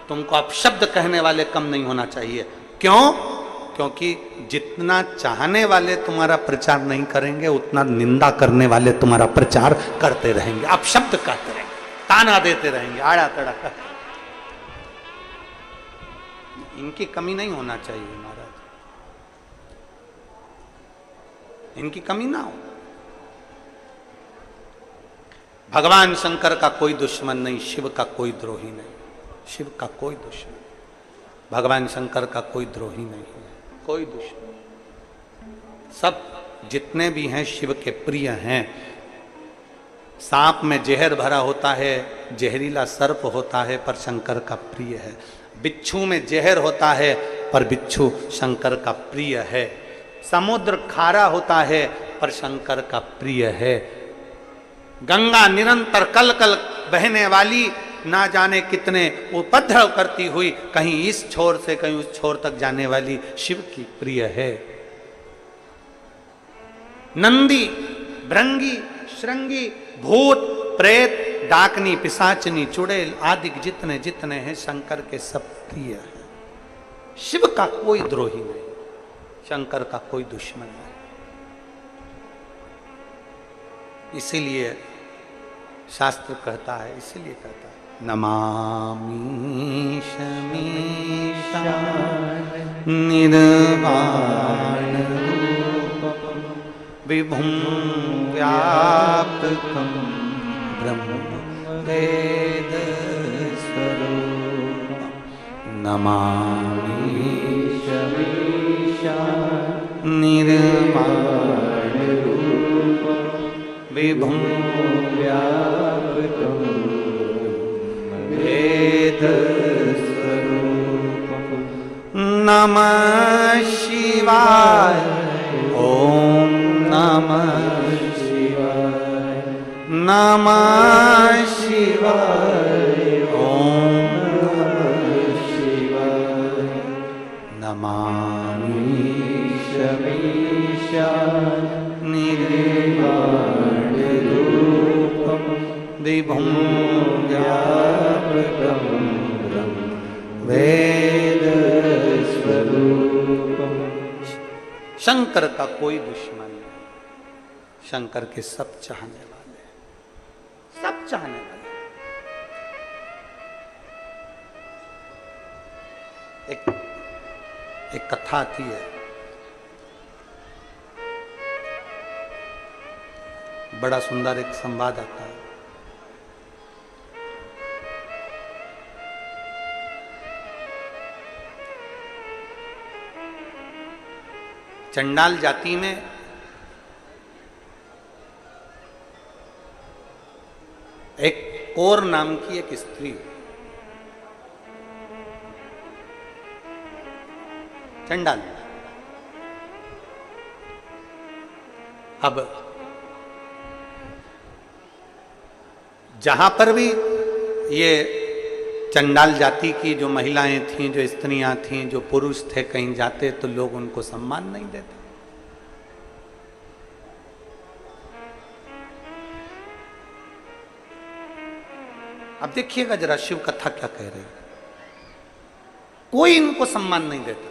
तुमको अपशब्द कहने वाले कम नहीं होना चाहिए। क्यों? क्योंकि जितना चाहने वाले तुम्हारा प्रचार नहीं करेंगे, उतना निंदा करने वाले तुम्हारा प्रचार करते रहेंगे, अपशब्द कहते रहेंगे, ताना देते रहेंगे, आड़ा तड़ा। इनकी कमी नहीं होना चाहिए महाराज, इनकी कमी ना हो। भगवान शंकर का कोई दुश्मन नहीं, शिव का कोई द्रोही नहीं, शिव का कोई दुश्मन, भगवान शंकर का कोई द्रोही नहीं है, कोई दुश्मन। सब जितने भी हैं शिव के प्रिय हैं। सांप में जहर भरा होता है, जहरीला सर्प होता है, पर शंकर का प्रिय है। बिच्छू में जहर होता है, पर बिच्छू शंकर का प्रिय है। समुद्र खारा होता है, पर शंकर का प्रिय है। गंगा निरंतर कल कल बहने वाली, ना जाने कितने उपद्रव करती हुई, कहीं इस छोर से कहीं उस छोर तक जाने वाली शिव की प्रिय है। नंदी, भृंगी, श्रृंगी, भूत, प्रेत, डाकनी, पिशाचनी, चुड़ैल आदि जितने जितने हैं शंकर के सब प्रिय है। शिव का कोई द्रोही नहीं, शंकर का कोई दुश्मन नहीं। इसीलिए शास्त्र कहता है, इसीलिए कहता है नमामि शमीशा निर्वाण विभुं व्यापकं ब्रह्म वेद स्वरूपं नमामि शमीशा निर्वाण विभुं व्यापकं वेद स्वरूपं नमः शिवाय। ओम नमः शिवाय, नमः शिवाय, ओम नमः शिवाय। नमामि शमीशा निर्वाण रूपं विभुं व्यापकं ब्रह्म वेद स्वरूपं। शंकर का कोई दुश्मन नहीं, शंकर के सब चाहने वाले, सब चाहने वाले। एक कथा आती है, बड़ा सुंदर एक संवाद आता है। चंडाल जाति में एक कौर नाम की एक स्त्री, चंडाल। अब जहां पर भी ये चंडाल जाति की जो महिलाएं थीं, जो स्त्रियां थीं, जो पुरुष थे, कहीं जाते तो लोग उनको सम्मान नहीं देते। अब देखिएगा जरा शिव कथा क्या कह रही है। कोई इनको सम्मान नहीं देता।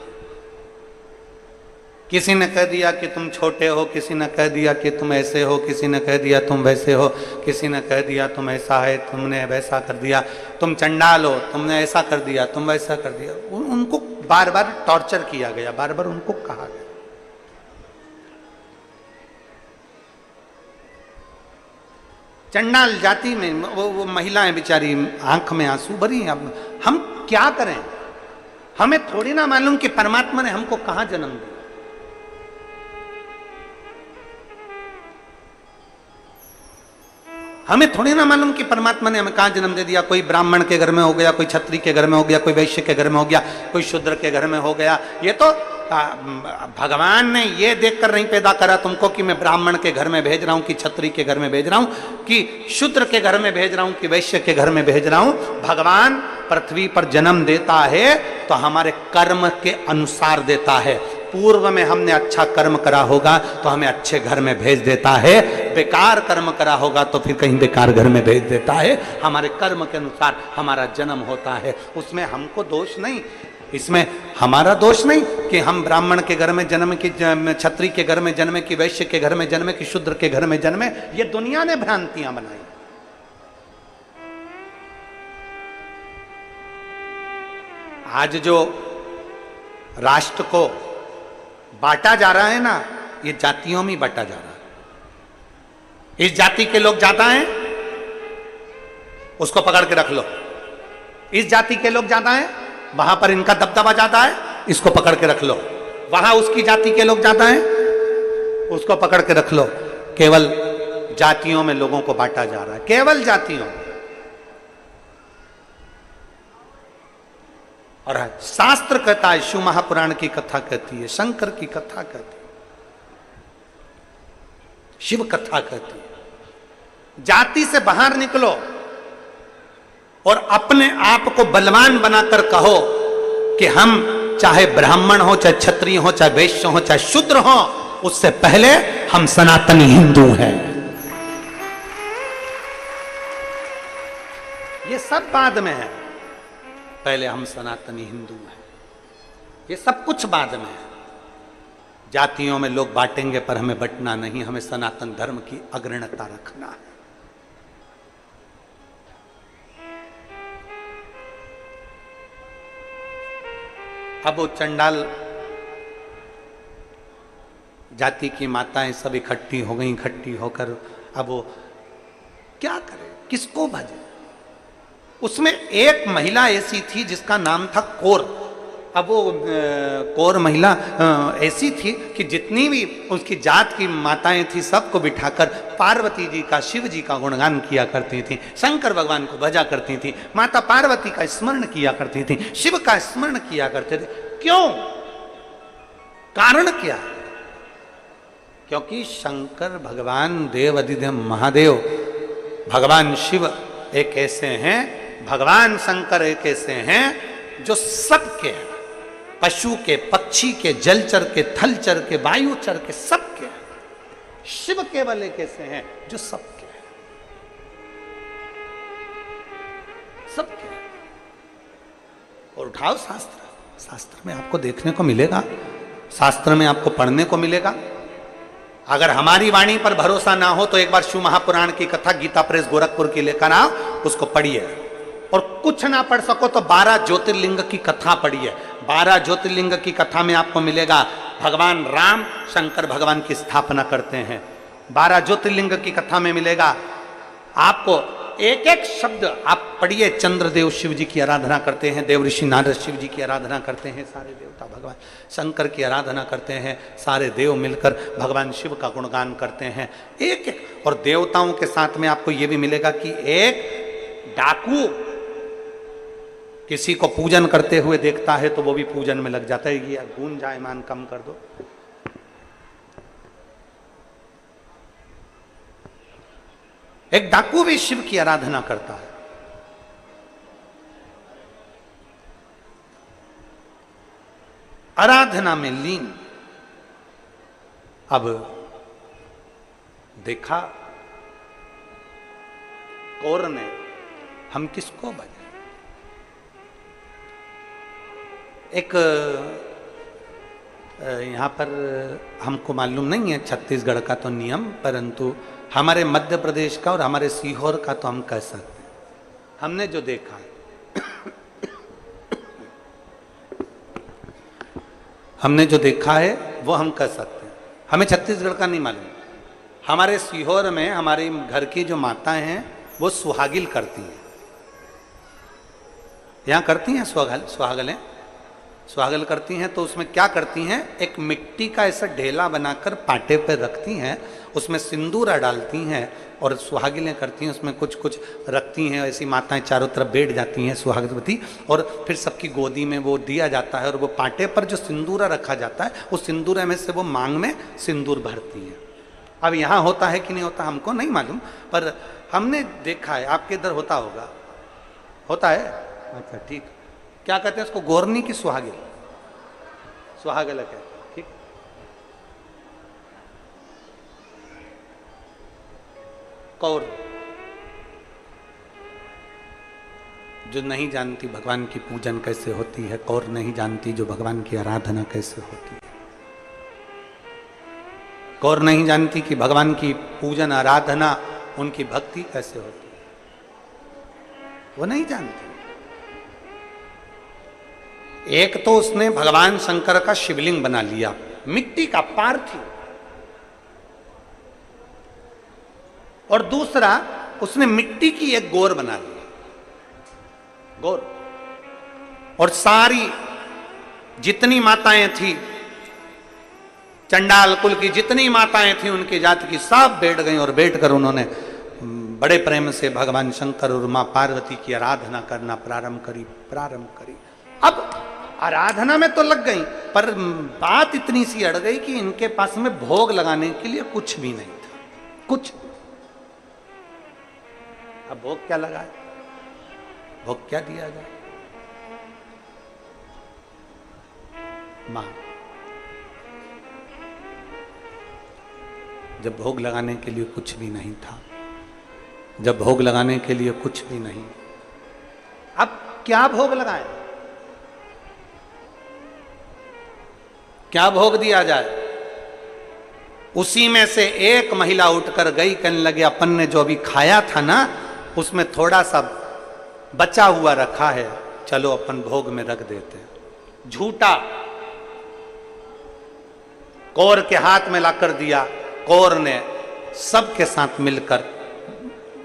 किसी ने कह दिया कि तुम छोटे हो, किसी ने कह दिया कि तुम ऐसे हो, किसी ने कह दिया तुम वैसे हो, किसी ने कह दिया तुम ऐसा है, तुमने वैसा कर दिया, तुम चंडाल हो, तुमने ऐसा कर दिया, तुम वैसा कर दिया। उनको बार बार टॉर्चर किया गया, बार बार उनको कहा गया। चंडाल जाति में वो महिलाएं बेचारी आंख में आंसू भरी। अब हम क्या करें? हमें थोड़ी ना मालूम कि परमात्मा ने हमको कहां जन्म दिया। हमें थोड़ी ना मालूम कि परमात्मा ने हमें कहां जन्म दे दिया। कोई ब्राह्मण के घर में हो गया, कोई क्षत्रिय के घर में हो गया, कोई वैश्य के घर में हो गया, कोई शूद्र के घर में हो गया। ये तो भगवान ने ये देखकर नहीं पैदा करा तुमको कि मैं ब्राह्मण के घर में भेज रहा हूं, कि क्षत्रिय के घर में भेज रहा हूं, कि शूद्र के घर में भेज रहा हूं, कि वैश्य के घर में भेज रहा हूं। भगवान पृथ्वी पर जन्म देता है तो हमारे कर्म के अनुसार देता है। पूर्व में हमने अच्छा कर्म करा होगा तो हमें अच्छे घर में भेज देता है, बेकार कर्म करा होगा तो फिर कहीं बेकार घर में भेज देता है। हमारे कर्म के अनुसार हमारा जन्म होता है, उसमें हमको दोष नहीं, इसमें हमारा दोष नहीं कि हम ब्राह्मण के घर में जन्म, की क्षत्रिय के घर में जन्मे, कि वैश्य के घर में जन्मे, कि शूद्र के घर में जन्मे। ये दुनिया ने भ्रांतियां बनाई। आज जो राष्ट्र को बांटा जा रहा है ना, ये जातियों में बांटा जा रहा है। इस जाति के लोग ज्यादा हैं, उसको पकड़ के रख लो। इस जाति के लोग ज्यादा हैं, वहां पर इनका दबदबा ज्यादा है, इसको पकड़ के रख लो। वहां उसकी जाति के लोग ज्यादा हैं, उसको पकड़ के रख लो। केवल जातियों में लोगों को बांटा जा रहा है, केवल जातियों में। और शास्त्र कहता है, शिव महापुराण की कथा कहती है, शंकर की कथा कहती है, शिव कथा कहती है। जाति से बाहर निकलो और अपने आप को बलवान बनाकर कहो कि हम चाहे ब्राह्मण हो, चाहे क्षत्रिय हो, चाहे वैश्य हो, चाहे शूद्र हो, उससे पहले हम सनातनी हिंदू हैं। ये सब बाद में है, पहले हम सनातनी हिंदू हैं। ये सब कुछ बाद में है। जातियों में लोग बांटेंगे पर हमें बंटना नहीं, हमें सनातन धर्म की अग्रणता रखना है। अब वो चंडाल जाति की माताएं सब इकट्ठी हो गई, इकट्ठी होकर अब वो क्या करे, किसको भजे। उसमें एक महिला ऐसी थी जिसका नाम था कौर। अब वो कौर महिला ऐसी थी कि जितनी भी उसकी जात की माताएं थी सबको बिठाकर पार्वती जी का, शिव जी का गुणगान किया करती थी, शंकर भगवान को भजा करती थी, माता पार्वती का स्मरण किया करती थी, शिव का स्मरण किया करते थे। क्यों? कारण क्या? क्योंकि शंकर भगवान देव अधिदेव महादेव भगवान शिव एक ऐसे हैं, भगवान शंकर एक ऐसे हैं जो सबके हैं, पशु के, पक्षी के, जलचर के, थलचर के, वायुचर के, सबके। शिव केवल एक ऐसे हैं जो सबके हैं, सबके। और उठाओ शास्त्र, शास्त्र में आपको देखने को मिलेगा, शास्त्र में आपको पढ़ने को मिलेगा। अगर हमारी वाणी पर भरोसा ना हो तो एक बार शिव महापुराण की कथा गीता प्रेस गोरखपुर की लेकर आओ, उसको पढ़िए। और कुछ ना पढ़ सको तो 12 ज्योतिर्लिंग की कथा पढ़िए। 12 ज्योतिर्लिंग की कथा में आपको मिलेगा भगवान राम शंकर भगवान की स्थापना करते हैं। 12 ज्योतिर्लिंग की कथा में मिलेगा आपको एक एक शब्द। आप पढ़िए, चंद्रदेव शिव जी की आराधना करते हैं, देव ऋषि नारद शिव जी की आराधना करते हैं, सारे देवता भगवान शंकर की आराधना करते हैं, सारे देव मिलकर भगवान शिव का गुणगान करते हैं एक एक। और देवताओं के साथ में आपको यह भी मिलेगा कि एक डाकू किसी को पूजन करते हुए देखता है तो वो भी पूजन में लग जाता है। ये गूंज जायमान कम कर दो। एक डाकू भी शिव की आराधना करता है। आराधना में लीन। अब देखा कौर ने, हम किसको भजे। एक यहाँ पर हमको मालूम नहीं है छत्तीसगढ़ का तो नियम, परंतु हमारे मध्य प्रदेश का और हमारे सीहोर का तो हम कह सकते हैं। हमने जो देखा है हमने जो देखा है वो हम कह सकते हैं। हमें छत्तीसगढ़ का नहीं मालूम। हमारे सीहोर में हमारे घर की जो माताएं हैं वो सुहागिल करती हैं। यहाँ करती हैं सुहागलें सुहागल करती हैं। तो उसमें क्या करती हैं, एक मिट्टी का ऐसा ढेला बनाकर पाटे पर रखती हैं, उसमें सिंदूरा डालती हैं और सुहागिलें करती हैं। उसमें कुछ कुछ रखती हैं, ऐसी माताएं चारों तरफ बैठ जाती हैं सुहागवती, और फिर सबकी गोदी में वो दिया जाता है और वो पाटे पर जो सिंदूरा रखा जाता है उस सिंदूरा में से वो मांग में सिंदूर भरती हैं। अब यहाँ होता है कि नहीं होता हमको नहीं मालूम, पर हमने देखा है। आपके इधर होता होगा, होता है? अच्छा ठीक। क्या कहते हैं उसको, गोरनी की सुहागिल? सुहागल कहते हैं, ठीक। कौर जो नहीं जानती भगवान की पूजन कैसे होती है, कौर नहीं जानती जो भगवान की आराधना कैसे होती है, कौर नहीं जानती कि भगवान की पूजन आराधना उनकी भक्ति कैसे होती है, वो नहीं जानती। एक तो उसने भगवान शंकर का शिवलिंग बना लिया, मिट्टी का पार्थिव, और दूसरा उसने मिट्टी की एक गौर बना ली, गौर। और सारी जितनी माताएं थी, चंडाल कुल की जितनी माताएं थी उनकी जाति की, सब बैठ गई और बैठकर उन्होंने बड़े प्रेम से भगवान शंकर और मां पार्वती की आराधना करना प्रारंभ करी। अब आराधना में तो लग गई, पर बात इतनी सी अड़ गई कि इनके पास में भोग लगाने के लिए कुछ भी नहीं था। कुछ। अब भोग क्या लगाए, भोग क्या दिया जाए? मां, जब भोग लगाने के लिए कुछ भी नहीं था, जब भोग लगाने के लिए कुछ भी नहीं, अब क्या भोग लगाए, क्या भोग दिया जाए? उसी में से एक महिला उठकर गई, कहने लगे अपन ने जो अभी खाया था ना उसमें थोड़ा सा बचा हुआ रखा है, चलो अपन भोग में रख देते हैं। झूठा कौर के हाथ में लाकर दिया। कौर ने सबके साथ मिलकर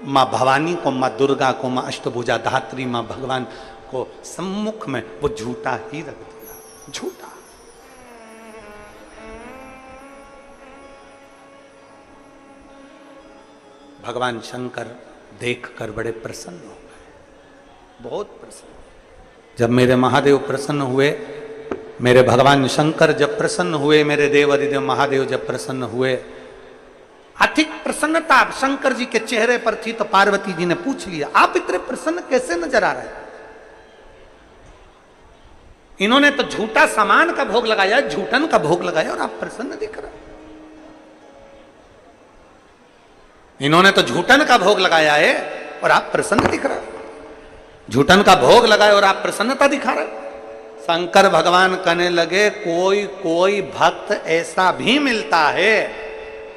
मां भवानी को, मां दुर्गा को, मां अष्टभुजा धात्री, मां भगवान को सम्मुख में वो झूठा ही रख दिया। झूठा। भगवान शंकर देखकर बड़े प्रसन्न हो गए, बहुत प्रसन्न। जब मेरे महादेव प्रसन्न हुए, मेरे भगवान शंकर जब प्रसन्न हुए, मेरे देव अधिदेव महादेव जब प्रसन्न हुए, अधिक प्रसन्नता शंकर जी के चेहरे पर थी, तो पार्वती जी ने पूछ लिया, आप इतने प्रसन्न कैसे नजर आ रहे हैं? इन्होंने तो झूठा सामान का भोग लगाया, झूठन का भोग लगाया और आप प्रसन्न दिख रहे। इन्होंने तो झूठन का भोग लगाया है और आप प्रसन्न दिख रहे। झूठन का भोग लगाए और आप प्रसन्नता दिखा रहे। शंकर भगवान कहने लगे, कोई कोई भक्त ऐसा भी मिलता है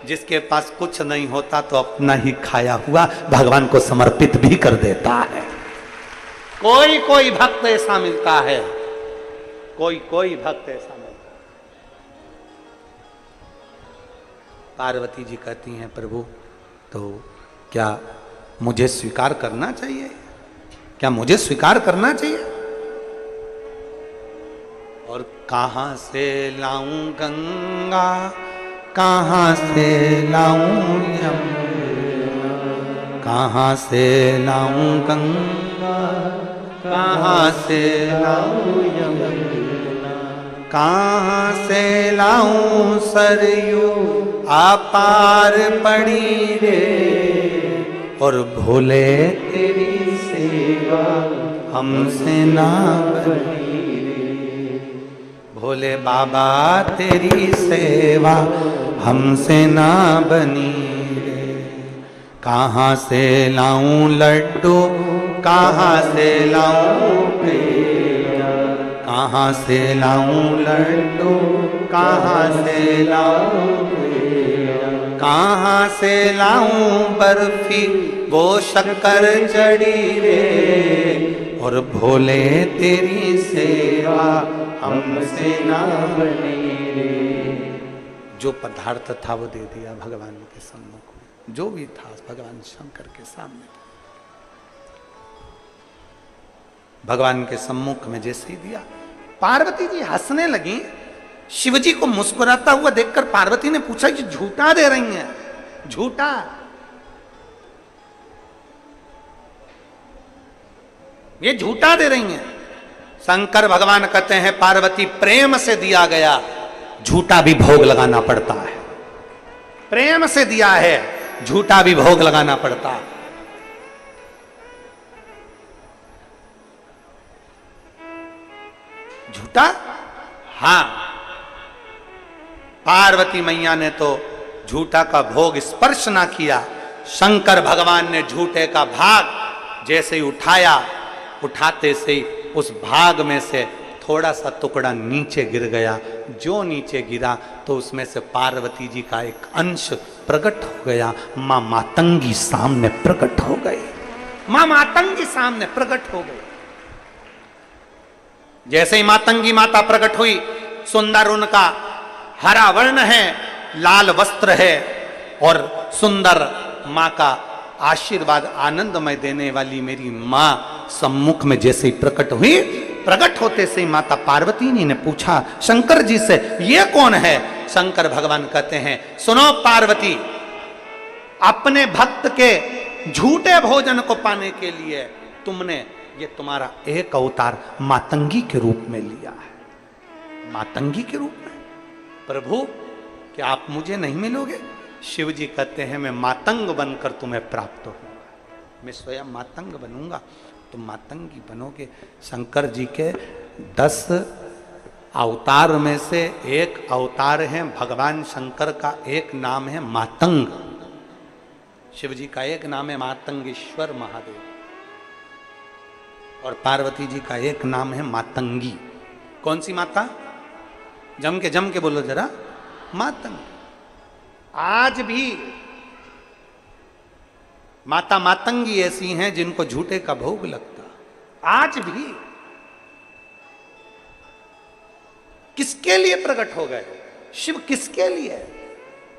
जिसके पास कुछ नहीं होता तो अपना ही खाया हुआ भगवान को समर्पित भी कर देता है। कोई कोई भक्त ऐसा मिलता है, कोई कोई भक्त ऐसा मिलता है। पार्वती जी कहती हैं, प्रभु तो क्या मुझे स्वीकार करना चाहिए? क्या मुझे स्वीकार करना चाहिए? और कहां से लाऊं गंगा, कहां से लाऊं यमुना, कहां से लाऊं गंगा, कहां से लाऊं यमुना, कहां से लाऊं सरयू अपार पड़ी रे, और भोले तेरी सेवा हमसे ना बनी रे, भोले बाबा तेरी सेवा हमसे ना बनी रे। कहाँ से लाऊं लड्डू, कहाँ से लाऊं पेड़ा, कहाँ से लाऊं लड्डू, कहाँ से लाऊं पेड़ा, कहाँ से लाऊं बर्फी वो शक्कर चढ़ी रे, और भोले तेरी सेवा हमसे ना बनी रे। जो पदार्थ था वो दे दिया भगवान के सम्मुख में, जो भी था भगवान शंकर के सामने। भगवान के सम्मुख में जैसे ही दिया, पार्वती जी हंसने लगी। शिवजी को मुस्कुराता हुआ देखकर पार्वती ने पूछा कि झूठा दे रही हैं? झूठा? ये झूठा दे रही हैं? शंकर भगवान कहते हैं, पार्वती प्रेम से दिया गया झूठा भी भोग लगाना पड़ता है। प्रेम से दिया है, झूठा भी भोग लगाना पड़ता है। झूठा? हां, पार्वती मैया ने तो झूठा का भोग स्पर्श ना किया। शंकर भगवान ने झूठे का भाग जैसे ही उठाया, उठाते से ही उस भाग में से थोड़ा सा टुकड़ा नीचे गिर गया। जो नीचे गिरा तो उसमें से पार्वती जी का एक अंश प्रकट हो गया। मां मातंगी सामने प्रकट हो गई। मां मातंगी सामने प्रकट हो गई। जैसे ही मातंगी माता प्रकट हुई, सुंदर उनका हरा वर्ण है, लाल वस्त्र है, और सुंदर मां का आशीर्वाद आनंदमय देने वाली मेरी मां सम्मुख में जैसे ही प्रकट हुई, प्रकट होते से माता पार्वती जी ने पूछा शंकर जी से, ये कौन है? शंकर भगवान कहते हैं, सुनो पार्वती, अपने भक्त के झूठे भोजन को पाने के लिए तुमने ये तुम्हारा एक अवतार मातंगी के रूप में लिया है। मातंगी के रूप में? प्रभु, क्या आप मुझे नहीं मिलोगे? शिव जी कहते हैं मैं मातंग बनकर तुम्हें प्राप्त होऊंगा, मैं स्वयं मातंग बनूंगा, तुम मातंगी बनोगे। शंकर जी के 10 अवतार में से एक अवतार है भगवान शंकर का, एक नाम है मातंग। शिव जी का एक नाम है मातंगेश्वर महादेव और पार्वती जी का एक नाम है मातंगी। कौन सी माता? जम के बोलो जरा, मातंगी। आज भी माता मातंगी ऐसी हैं जिनको झूठे का भोग लगता, आज भी। किसके लिए प्रकट हो गए शिव? किसके लिए?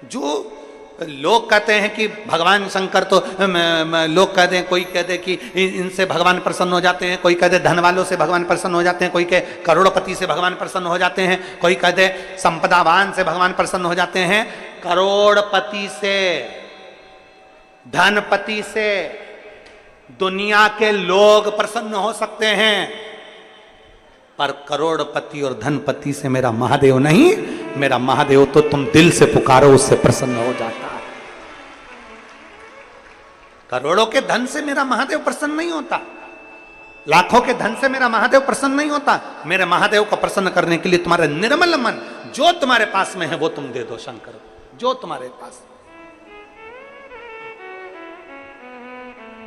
जो लोग कहते हैं कि भगवान शंकर तो लोग कहते हैं, कोई कहते कि इनसे भगवान प्रसन्न हो जाते हैं, कोई कहते धन वालों से भगवान प्रसन्न हो जाते हैं, कोई कहे करोड़पति से भगवान प्रसन्न हो जाते हैं, कोई कहते संपदावान से भगवान प्रसन्न हो जाते हैं। करोड़पति से, धनपति से दुनिया के लोग प्रसन्न हो सकते हैं, पर करोड़पति और धनपति से मेरा महादेव नहीं। मेरा महादेव तो तुम दिल से पुकारो उससे प्रसन्न हो जाता है। करोड़ों के धन से मेरा महादेव प्रसन्न नहीं होता, लाखों के धन से मेरा महादेव प्रसन्न नहीं होता। मेरे महादेव को प्रसन्न करने के लिए तुम्हारा निर्मल मन जो तुम्हारे पास में है वो तुम दे दो शंकर, जो तुम्हारे पास।